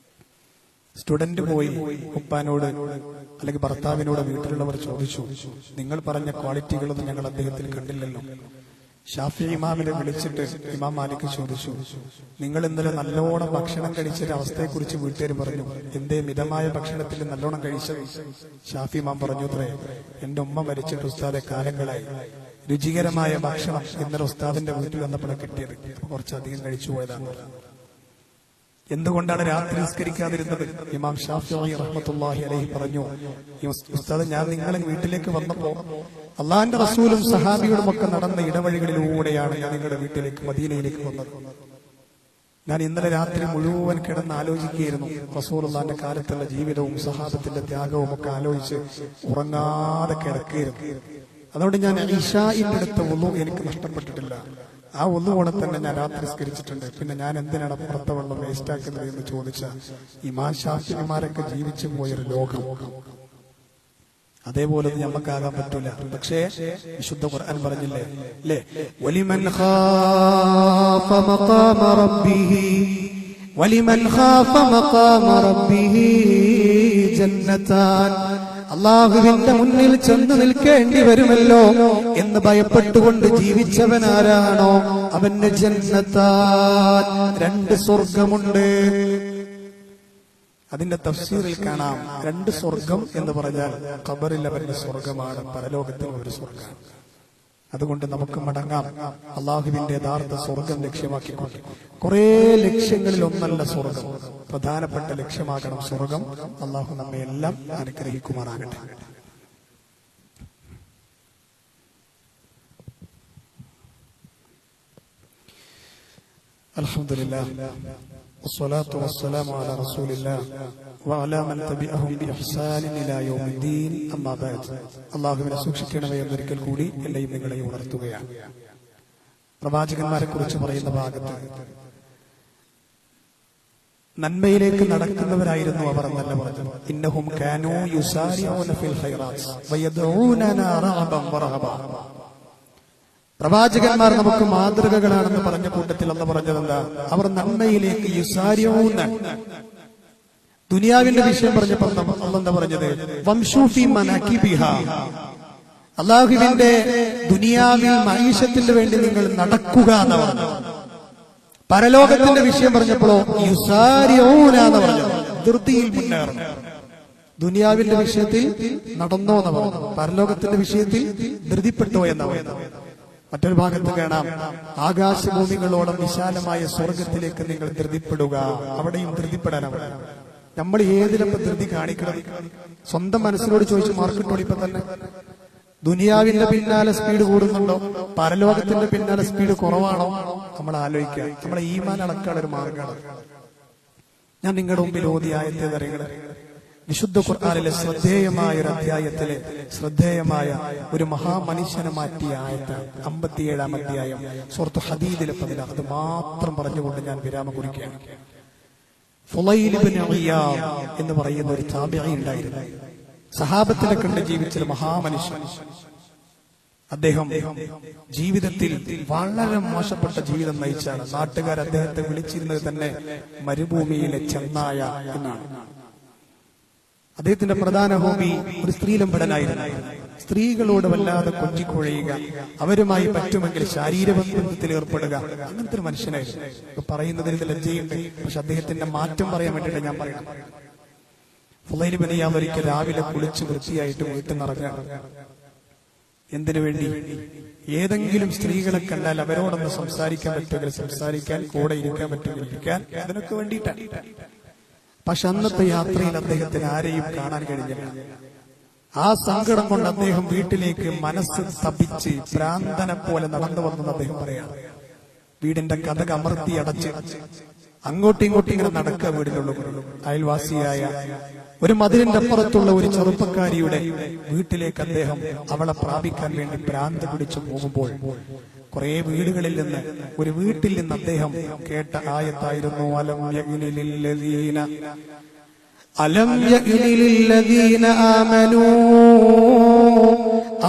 സ്റ്റുഡന്റ് പോയി ഉപ്പാനോട് അല്ലെങ്കിൽ ഭർത്താവിനോട് വീട്ടിലുള്ളവർ ചോദിച്ചു, നിങ്ങൾ പറഞ്ഞ ക്വാളിറ്റികളൊന്നും ഞങ്ങൾ അദ്ദേഹത്തിൽ കണ്ടില്ലല്ലോ. ഷാഫി ഇമാമിനെ വിളിച്ചിട്ട് ഇമാം മാലിക് ചോദിച്ചു, നിങ്ങൾ ഇന്നലെ നല്ലോണം ഭക്ഷണം കഴിച്ചൊരു അവസ്ഥയെക്കുറിച്ച് വീട്ടുകാർ പറഞ്ഞു, എന്തേ മിതമായ ഭക്ഷണത്തിൽ നല്ലോണം കഴിച്ചത്? ഷാഫി ഇമാം പറഞ്ഞു, അത്രേ എന്റെ ഉമ്മ മരിച്ചിട്ട് ഉസ്താദെ കാലങ്ങളായി. രുചികരമായ ഭക്ഷണം ഇന്നലെ ഉസ്താദിന്റെ വീട്ടിൽ വന്നപ്പോഴാണ് കിട്ടിയത്. കുറച്ചധികം കഴിച്ചു പോയതാണ്. എന്തുകൊണ്ടാണ് രാത്രി നിസ്കരിക്കാതിരുന്നത്? ഇമാം ഷാഫിഈ റഹ്മത്തുള്ളാഹി അലൈഹി പറഞ്ഞു, ഉസ്താദ് ഞാൻ നിങ്ങളെ വീട്ടിലേക്ക് വന്നപ്പോ അള്ളാഹിന്റെ റസൂലും സഹാബികളും ഒക്കെ നടന്ന ഇടവഴികളിലൂടെയാണ് ഞാൻ നിങ്ങളുടെ വീട്ടിലേക്ക് മദീനയിലേക്ക് വന്നത്. ഞാൻ ഇന്നലെ രാത്രി മുഴുവൻ കിടന്ന് ആലോചിക്കുകയായിരുന്നു റസൂലുള്ളാഹിന്റെ കാലത്തുള്ള ജീവിതവും സഹാബത്തിന്റെ ത്യാഗവും ഒക്കെ ആലോചിച്ച് ഉറങ്ങാതെ കിടക്കുകയായിരുന്നു. അതുകൊണ്ട് ഞാൻ ഇശാഇന്റെ അടുത്ത വുളു എനിക്ക് നഷ്ടപ്പെട്ടിട്ടില്ല. ആ ഒന്നുകൂടെ തന്നെ ഞാൻ രാത്രി സ്കരിച്ചിട്ടുണ്ട്. പിന്നെ ഞാൻ എന്തിനാണ് പുറത്തെ വെള്ളം വേസ്റ്റ് ആക്കുന്നത് എന്ന് ചോദിച്ച ഇമാം ശാഫിഈമാരൊക്കെ ജീവിച്ചു പോയൊരു ലോകം. അതേപോലെ ഞമ്മക്കാകാൻ പറ്റൂല. പക്ഷേ വിശുദ്ധ ഖുർആൻ പറഞ്ഞില്ലേ അല്ലേ, വലിമൻ ഖാഫ മഖാമ റബ്ബിഹി വലിമൻ ഖാഫ മഖാമ റബ്ബിഹി ജന്നതാൻ. അള്ളാഹുവിന്റെ മുന്നിൽ ചെന്ന് നിൽക്കേണ്ടി വരുമല്ലോ എന്ന് ഭയപ്പെട്ടുകൊണ്ട് ജീവിച്ചവനാരാണോ അവന് ജന്നത്താൻ, 2 സ്വർഗമുണ്ട്. അതിന്റെ തഫ്സീറിൽ കാണാം, 2 സ്വർഗം എന്ന് പറഞ്ഞാൽ ഖബറിൽ അവന്റെ സ്വർഗമാണ്, പരലോകത്തിൽ ഒരു സ്വർഗം. അതുകൊണ്ട് നമുക്ക് മടങ്ങാം അള്ളാഹുവിന്റെ യഥാർത്ഥ സ്വർഗം ലക്ഷ്യമാക്കിക്കൊണ്ട്. കുറെ ലക്ഷ്യങ്ങളിൽ ഒന്നല്ല സ്വർഗം, പ്രധാനപ്പെട്ട ലക്ഷ്യമാകണം സ്വർഗം. അള്ളാഹു നമ്മെ എല്ലാം അനുഗ്രഹിക്കുമാറാകട്ടെ. അൽഹംദുലില്ലാഹ് വസ്സലാത്തു വസ്സലാമു അലാ റസൂലില്ലാഹ് വഅലാ മൻ തബിഅഹും ബിഇഹ്സാനിൻ ഇലാ യൗമിദ്ദീൻ. അമ്മാ ബഅദ്. അല്ലാഹുവിനെ സൂക്ഷിക്കണമേ എന്നൊരിക്കൽ കൂടി എന്നെയും നിങ്ങളെയും ഉണർത്തുകയാണ്. പ്രവാചകന്മാരെ കുറിച്ച് പറയുന്ന ഭാഗത്ത് നന്മയിലേക്ക് നടക്കുന്നവരായിരുന്നു അവർ എന്നല്ല പറഞ്ഞത്. ഇന്നഹും കാനൂ യുസാരിഊന ഫിൽ ഖൈറാത്ത് വയദ്ഊനനാ റഅബൻ വറഹബാ. പ്രവാചകന്മാർ നമുക്ക് മാതൃകകളാണെന്ന് പറഞ്ഞ കൂട്ടത്തിൽ അല്ലാഹു പറഞ്ഞത് എന്താ? അവർ നന്മയിലേക്ക് യുസാരിഊന. ദുനിയാവിന്റെ വിഷയം പറഞ്ഞപ്പോൾ അല്ലാഹു എന്താ പറഞ്ഞത്? വംശൂ ഫീ മനാകിബിഹാ. അല്ലാഹുവിന്റെ ദുനിയാവിൽ മഈശത്തിന് വേണ്ടി നിങ്ങൾ നടക്കുക എന്ന് പറഞ്ഞു. പരലോകത്തിന്റെ വിഷയം പറഞ്ഞപ്പോഴോ യുസാരിഊന എന്ന് പറഞ്ഞു, ധൃതിയിൽ മുന്നേറുന്നു. ദുനിയാവിന്റെ വിഷയത്തിൽ നടന്നോ എന്ന് പറഞ്ഞു, പരലോകത്തിന്റെ വിഷയത്തിൽ ധൃതിപ്പെട്ടോ എന്ന് പറഞ്ഞു. മറ്റൊരു ഭാഗത്ത് കാണാം, ആകാശഭൂമികളോളം വിശാലമായ സ്വർഗത്തിലേക്ക് നിങ്ങൾ ധൃതിപ്പെടുക. അവിടെയും ധൃതിപ്പെടാനാണ്. നമ്മൾ ഏതിലപ്പം ധൃതി കാണിക്കണം? സ്വന്തം മനസ്സിനോട് ചോദിച്ച് മാർക്കിട്ടോടി. ഇപ്പൊ തന്നെ ദുനിയാവിന്റെ പിന്നാലെ സ്പീഡ് കൂടുന്നുണ്ടോ, പരലോകത്തിന്റെ പിന്നാലെ സ്പീഡ് കുറവാണോ? നമ്മൾ ആലോചിക്കുക. നമ്മളെ ഈമാൻ അളക്കാനുള്ള ഒരു മാർഗമാണ്. ഞാൻ നിങ്ങളുടെ മുമ്പിൽ ഓതിയ ആയത്തെ അറിയണം. വിശുദ്ധ ഖുർആനിലെ ശ്രദ്ധേയമായ ഒരു അധ്യായത്തിലെ ശ്രദ്ധേയമായ ഒരു മഹാമനുഷ്യനെ മാറ്റിയ ആയത്താണ് 57-ാം അധ്യായം സൂറത്ത് ഹദീദിലെ 16. അത് മാത്രം പറഞ്ഞുകൊണ്ട് ഞാൻ വിരാമം കുറിക്കുകയാണ്. ഫുളൈൽ ഇബ്നു ഇയാദ് എന്ന് പറയുന്ന ഒരു താബിഈ ഉണ്ടായിരുന്നു. സഹാബത്തിനെ കണ്ട് ജീവിച്ചൊരു മഹാമനുഷ്യൻ. അദ്ദേഹം ജീവിതത്തിൽ വളരെ മോശപ്പെട്ട ജീവിതം നയിച്ചാണ്. നാട്ടുകാർ അദ്ദേഹത്തെ വിളിച്ചിരുന്നത് തന്നെ മരുഭൂമിയിലെ ചെന്നായ എന്നാണ്. അദ്ദേഹത്തിന്റെ പ്രധാന ഹോബി ഒരു സ്ത്രീലംബടനായിരുന്നു. സ്ത്രീകളോട് വല്ലാതെ കൊഞ്ചിക്കുഴയുക, അവരുമായി പറ്റുമെങ്കിൽ ശാരീരബന്ധത്തിൽ ഏർപ്പെടുക, അങ്ങനത്തെ ഒരു മനുഷ്യനായിരുന്നു. പറയുന്നതിന് ലജ്ജയുണ്ട്, പക്ഷെ അദ്ദേഹത്തിന്റെ മാറ്റം പറയാൻ വേണ്ടിയിട്ട് ഞാൻ പറയണം. ഫുളൈൽ ഇബ്നു ഇയാദ് ഒരിക്കൽ രാവിലെ കുളിച്ച് വൃത്തിയായിട്ട് വീട്ടിൽ നിറങ്ങാൻ. എന്തിനു വേണ്ടി? ഏതെങ്കിലും സ്ത്രീകളെ കണ്ടാൽ അവരോടൊന്ന് സംസാരിക്കാൻ പറ്റുമെങ്കിൽ സംസാരിക്കാൻ, കൂടെ ഇരിക്കാൻ പറ്റുമെങ്കിൽ ഇരിക്കാൻ, അതിനൊക്കെ വേണ്ടിയിട്ടാണ്. പക്ഷെ അന്നത്തെ യാത്രയിൽ അദ്ദേഹത്തിന് ആരെയും കാണാൻ കഴിഞ്ഞില്ല. ആ സങ്കടം കൊണ്ട് അദ്ദേഹം വീട്ടിലേക്ക് മനസ്സ് തപിച്ച് ഭ്രാന്തനെ പോലെ നടന്നു വന്നെന്ന് അദ്ദേഹം പറയാം. വീടിന്റെ കതക് അമർത്തി അടച്ച് അങ്ങോട്ടും ഇങ്ങോട്ടും ഇങ്ങനെ നടക്കുക വീടിനുള്ള. അയൽവാസിയായ ഒരു മതിലിന്റെ അപ്പുറത്തുള്ള ഒരു ചെറുപ്പക്കാരിയുടെ വീട്ടിലേക്ക് അദ്ദേഹം അവളെ പ്രാപിക്കാൻ വേണ്ടി ഭ്രാന്ത് പിടിച്ചു പോകുമ്പോൾ കുറെ വീടുകളിൽ നിന്ന് ഒരു വീട്ടിൽ നിന്ന് അദ്ദേഹം കേട്ട ആയത്തായിരുന്നു അലം യഅ്നിലില്ലദീന ആമനൂ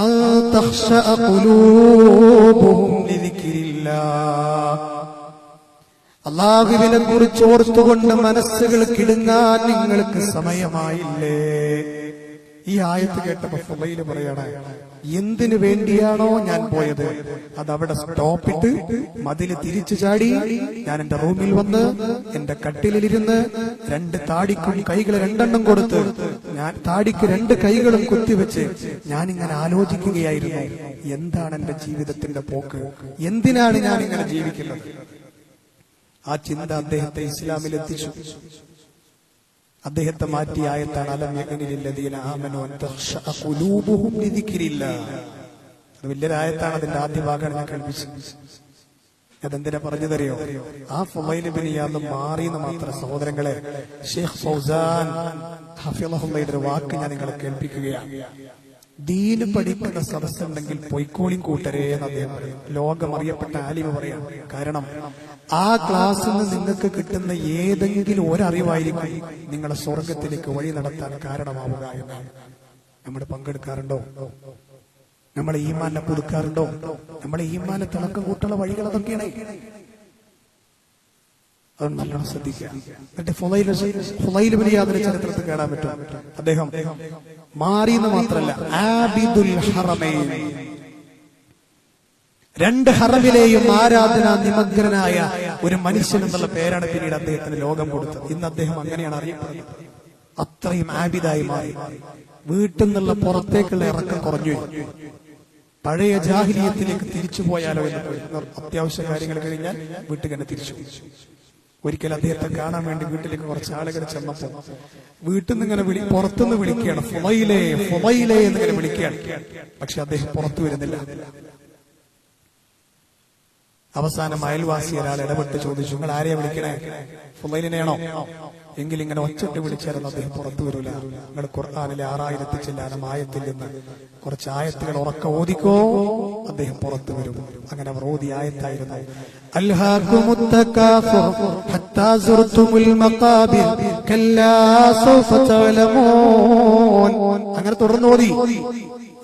അൻ തഖ്ശഅ ഖുലൂബുഹും ലിദിക്രില്ലാഹ്. അല്ലാഹുവിനെ കുറിച്ച് ഓർത്തുകൊണ്ട് മനസ്സുകൾ കിടുങ്ങാൻ നിങ്ങൾക്ക് സമയമായില്ലേ? ഈ ആയത്ത് കേട്ടപ്പോ ഫുളൈൽ പറയണ, എന്തിനു വേണ്ടിയാണോ ഞാൻ പോയത് അതവിടെ സ്റ്റോപ്പിട്ട് മതില് തിരിച്ചു ചാടി ഞാൻ എന്റെ റൂമിൽ വന്ന് എന്റെ കട്ടിലിരുന്ന് 2 താടിക്കും കൈകൾ 2 കൊടുത്ത് ഞാൻ താടിക്ക് 2 കൈകളും കുത്തിവെച്ച് ഞാനിങ്ങനെ ആലോചിക്കുകയായിരുന്നു, എന്താണ് എന്റെ ജീവിതത്തിന്റെ പോക്ക്, എന്തിനാണ് ഞാൻ ഇങ്ങനെ ജീവിക്കുന്നത്? ആ ചിന്ത അദ്ദേഹത്തെ ഇസ്ലാമിൽ എത്തിച്ചു. അദ്ദേഹത്തെ മാറ്റി ആയത്താണ് അലം യഅ്നിലില്ലദീന ആമനൂ അൻ തഖ്ശഅ ഖുലൂബുഹും ലിദിക്രില്ലാഹ്. അത് വലിയൊരായത്താണ്. അതിന്റെ ആദ്യ ഭാഗമാണ് ഞാൻ കേൾപ്പിച്ചത്. അതെന്തിനാ പറഞ്ഞതറിയോ? ആ ഫുളൈൽ ഇബ്നു ഇയാദ് മാറിയെന്ന് മാത്രം. സഹോദരങ്ങളെ, ഷെയ്ഖ് ഫൗസാൻ ഹഫിളഹുള്ളയുടെ ഒരു വാക്ക് ഞാൻ നിങ്ങളെ കേൾപ്പിക്കുകയാണ്. ദീന് പഠിക്കുന്ന സദസ്സുണ്ടെങ്കിൽ പൊയ്ക്കോളിയും കൂട്ടരേ എന്ന് അദ്ദേഹം പറയും. ലോകമറിയപ്പെട്ട ആലിമ് പറയാം. കാരണം ആ ക്ലാസ്സിൽ നിന്ന് നിങ്ങൾക്ക് കിട്ടുന്ന ഏതെങ്കിലും ഒരറിവായിരിക്കും നിങ്ങളെ സ്വർഗത്തിലേക്ക് വഴി നടത്താൻ കാരണമാവുക എന്നാണ്. നമ്മൾ പങ്കെടുക്കാറുണ്ടോ? നമ്മളെ ഈമാനെ പുതുക്കാറുണ്ടോ? നമ്മളെ ഈമാനെ തിളക്കം കൂട്ടുള്ള വഴികൾ അതൊക്കെയാണ്. അത് നല്ലോണം ശ്രദ്ധിക്കുക. എന്നിട്ട് ഫുളൈൽ ഇബ്നു ഇയാദിന്റെ ചരിത്രത്തിൽ കാണാൻ പറ്റും. അദ്ദേഹം മാറിയെന്ന് മാത്രമല്ല, ആബിദുൽ ഹറമൈൻ, 2 ഹറമിലെയും ആരാധനാ നിമഗ്നനായ ഒരു മനുഷ്യൻ എന്നുള്ള പേരാണ് പിന്നീട് അദ്ദേഹത്തിന് ലോകം കൊടുത്തത്. ഇന്ന് അദ്ദേഹം അങ്ങനെയാണ് അറിയപ്പെടുന്നത്. അത്രയും ആബിദായി മാറി. വീട്ടിൽ നിന്നുള്ള പുറത്തേക്കുള്ള ഇറക്കം കുറഞ്ഞു. പഴയ ജാഹിലിയത്തിലേക്ക് തിരിച്ചു പോയാലോ എന്ന് അത്യാവശ്യ കാര്യങ്ങൾ കഴിഞ്ഞാൽ വീട്ടിൽ തന്നെ തിരിച്ചു. ഒരിക്കൽ അദ്ദേഹത്തെ കാണാൻ വേണ്ടി വീട്ടിലേക്ക് കുറച്ച് ആളുകൾ ചെന്നപ്പോ വീട്ടിൽ നിന്ന് ഇങ്ങനെ പുറത്തുനിന്ന് വിളിക്കുകയാണ്, ഫുളൈലേ ഫുളൈലേ എന്നിങ്ങനെ വിളിക്കുകയാണ്. പക്ഷെ അദ്ദേഹം പുറത്തു വരുന്നില്ല. അവസാനം അയൽവാസി ഒരാൾ ഇടപെട്ട് ചോദിച്ചു, നിങ്ങൾ ആരെയാ വിളിക്കണേ? ഫുളൈലിനെയാണോ? എങ്കിൽ ഇങ്ങനെ ഒച്ചട്ട് വിളിച്ചായിരുന്നു അദ്ദേഹം പുറത്തു വരൂല. നിങ്ങൾ ഖുർആനിലെ 6000 ചില്ലാനം ആയത്തിൽ നിന്ന് കുറച്ച് ആയത്തുകൾ ഉറക്ക ഓതിക്കോ, അദ്ദേഹം പുറത്തു വരും. അങ്ങനെ അവർ ഓതി ആയത്തായിരുന്നു അൽഹാകുമുത് തകാസുർ ഹത്താ സുർതുമുൽ മഖാബിർ കല്ലാ സൗഫ തഅലമൂൻ. അങ്ങനെ തുടർന്ന് ഓതി.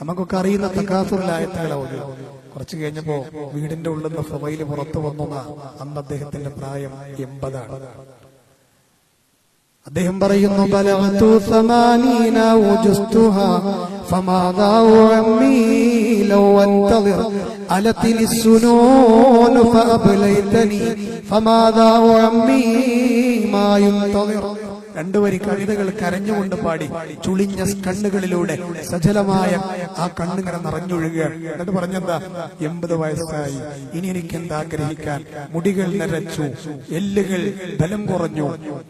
നമുക്കൊക്കെ അറിയുന്ന തകാസുറിലെ ആയത്തുകളെ ഓതി. കുറച്ചു കഴിഞ്ഞപ്പോ വീടിന്റെ ഉള്ളിൽ നിന്ന് ഫുളൈൽ പുറത്തു വന്നു. അന്ന് അദ്ദേഹത്തിന്റെ പ്രായം 80 ആണ്. അദ്ദേഹം പറയുന്നു, ബലഗതു 80 വജസ്തുഹാ ഫമാദാ ഉമ്മി ലൗ അൻതളിർ അലതിനി സുനൂൻ ഫഅബ്ലൈതനി ഫമാദാ ഉമ്മി മാ യുൻതളിർ. 2 വരി കവിതകൾ കരഞ്ഞുകൊണ്ട് പാടി ചുളിഞ്ഞ കണ്ണുകളിലൂടെ സജലമായ ആ കണ്ണുങ്ങനെ നിറഞ്ഞൊഴുകുകയാണ്. എന്നിട്ട് പറഞ്ഞെന്താ, 80 വയസ്സായി, ഇനി എനിക്ക് എന്താഗ്രഹിക്കാൻ? മുടികൾ നരച്ചു, എല്ലുകൾ ബലം കുറഞ്ഞു,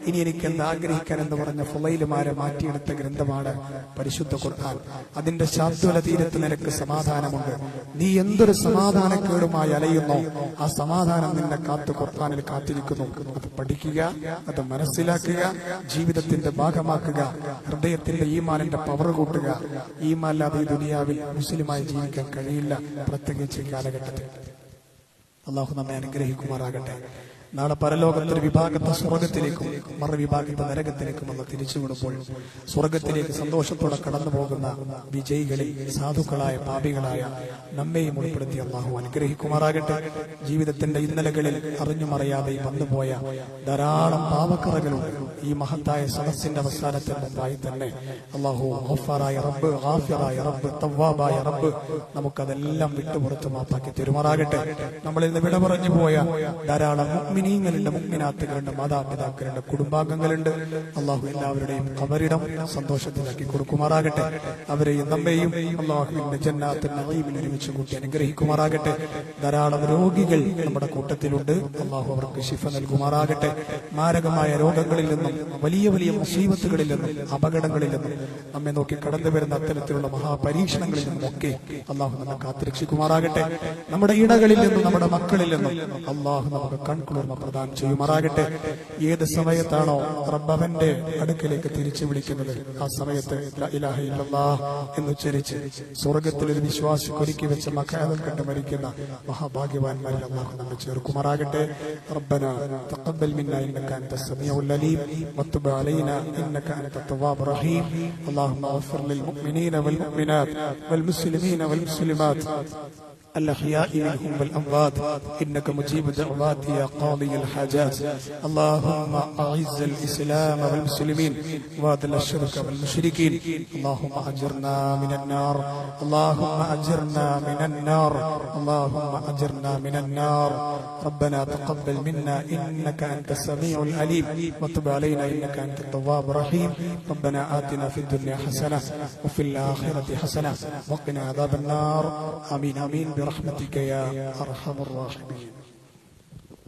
ഇനി എനിക്ക് എന്താഗ്രഹിക്കാൻ എന്ന് പറഞ്ഞ ഫുളൈലുമാരെ മാറ്റിയെടുത്ത ഗ്രന്ഥമാണ് പരിശുദ്ധ ഖുർആൻ. അതിന്റെ ശാദ്വല തീരത്ത് നിനക്ക് സമാധാനമുണ്ട്. നീ എന്തൊരു സമാധാനക്കേടുമായി അലയുന്നോ ആ സമാധാനം നിന്നെ കാത്ത് ഖുർആനിൽ കാത്തിരിക്കുന്നു. അത് പഠിക്കുക, അത് മനസ്സിലാക്കുക, ജീവിതത്തിന്റെ ഭാഗമാക്കുക, ഹൃദയത്തിന്റെ ഈമാനിന്റെ പവർ കൂട്ടുക. ഈമാനില്ലാതെ ഈ ദുനിയാവിൽ മുസ്ലിമായി ജീവിക്കാൻ കഴിയില്ല, പ്രത്യേകിച്ച് കാലഘട്ടത്തിൽ. അള്ളാഹു നമ്മെ അനുഗ്രഹിക്കുമാറാകട്ടെ. നാളെ പരലോകത്തൊരു വിഭാഗത്തെ സ്വർഗത്തിലേക്കും മറുവിഭാഗത്തെ നരകത്തിലേക്കും നമ്മൾ തിരിച്ചുവിടുമ്പോൾ സ്വർഗത്തിലേക്ക് സന്തോഷത്തോടെ കടന്നു പോകുന്ന വിജയികളിൽ സാധുക്കളായ പാപികളായ നമ്മെയും ഉൾപ്പെടുത്തി അള്ളാഹു അനുഗ്രഹിക്കുമാറാകട്ടെ. ജീവിതത്തിന്റെ ഇന്നലകളിൽ അറിഞ്ഞുമറിയാതെ വന്നുപോയ ധാരാളം പാവക്കറകളുണ്ട്. ഈ മഹത്തായ സദസ്സിന്റെ അവസാനത്തിന് മുമ്പായി തന്നെ അള്ളാഹു ഗഫാറായ റബ്ബ്, ഗാഫിറായ റബ്ബ്, തവ്വാബായ റബ്ബ് നമുക്കതെല്ലാം വിട്ടുപുറത്ത് മാപ്പാക്കി തരുമാറാകട്ടെ. നമ്മളിൽ നിന്ന് വിട പറഞ്ഞു പോയ ധാരാളം മുഅ്മിനീങ്ങളുണ്ട്, മുഅ്മിനാത്തുകളുണ്ട്, മാതാപിതാക്കളുണ്ട്, കുടുംബാംഗങ്ങളുണ്ട്. അള്ളാഹു എല്ലാവരുടെയും ഖബറിടം സന്തോഷത്തിലാക്കി കൊടുക്കുമാറാകട്ടെ. അവരെയും നമ്മെയും അള്ളാഹുവിന്റെ ജന്നാത്തുൽ നഈമിൽ ഒരുമിച്ച് കൂട്ടി അനുഗ്രഹിക്കുമാറാകട്ടെ. ധാരാളം രോഗികൾ നമ്മുടെ കൂട്ടത്തിലുണ്ട്. അള്ളാഹു അവർക്ക് ശിഫ നൽകുമാറാകട്ടെ. മാരകമായ രോഗങ്ങളിൽ നിന്നും വലിയ വലിയ മുസീബത്തുകളിൽ നിന്നും അപകടങ്ങളിൽ നിന്നും നമ്മെ നോക്കി കടന്നു വരുന്ന അത്തരത്തിലുള്ള മഹാപരീക്ഷണങ്ങളിൽ നിന്നുമൊക്കെ അള്ളാഹു നമ്മെ കാത്തുരക്ഷിക്കുമാറാകട്ടെ. നമ്മുടെ ഇടകളിൽ നിന്നും നമ്മുടെ മക്കളിൽ നിന്നും അള്ളാഹു നമുക്ക് കൺകുളിർമ പ്രദാനം ചെയ്യുമാറാകട്ടെ. ഏത് സമയത്താണോ റബ്ബവന്റെ അടുക്കലേക്ക് തിരിച്ചു വിളിക്കുന്നത്, ആ സമയത്ത് ലാ ഇലാഹ ഇല്ലല്ലാഹ് എന്നുച്ചരിച്ച് സ്വർഗത്തിൽ ഒരു വിശ്വാസിക്ക് ഒരുക്കി വെച്ച മഖാദം കണ്ട് മരിക്കുന്ന മഹാഭാഗ്യവാന്മാരിൽ അള്ളാഹു നമ്മെ ചേർക്കുമാറാകട്ടെ. റബ്ബനാ തഖബ്ബൽ മിന്നാ ഇന്നക അൻതസ് സമീഉൽ അലീം വതുബ് അലൈനാ ഇന്നക അൻതത് തവ്വാബുർ റഹീം. اللهم اغفر للمؤمنين والمؤمنات والمسلمين والمسلمات الأحياء منهم والأموات إنك مجيب دعوات يا قاضي الحاجات. اللهم أعز الإسلام والمسلمين وأذل الشرك والمشركين. اللهم أجرنا من النار، اللهم أجرنا من النار، اللهم أجرنا من النار. ربنا تقبل منا إنك أنت السميع العليم وتب علينا إنك أنت التواب الرحيم. ربنا آتنا في الدنيا حسنة وفي الآخرة حسنة وقنا عذاب النار. آمين آمين برحمتك يا أرحم الراحمين.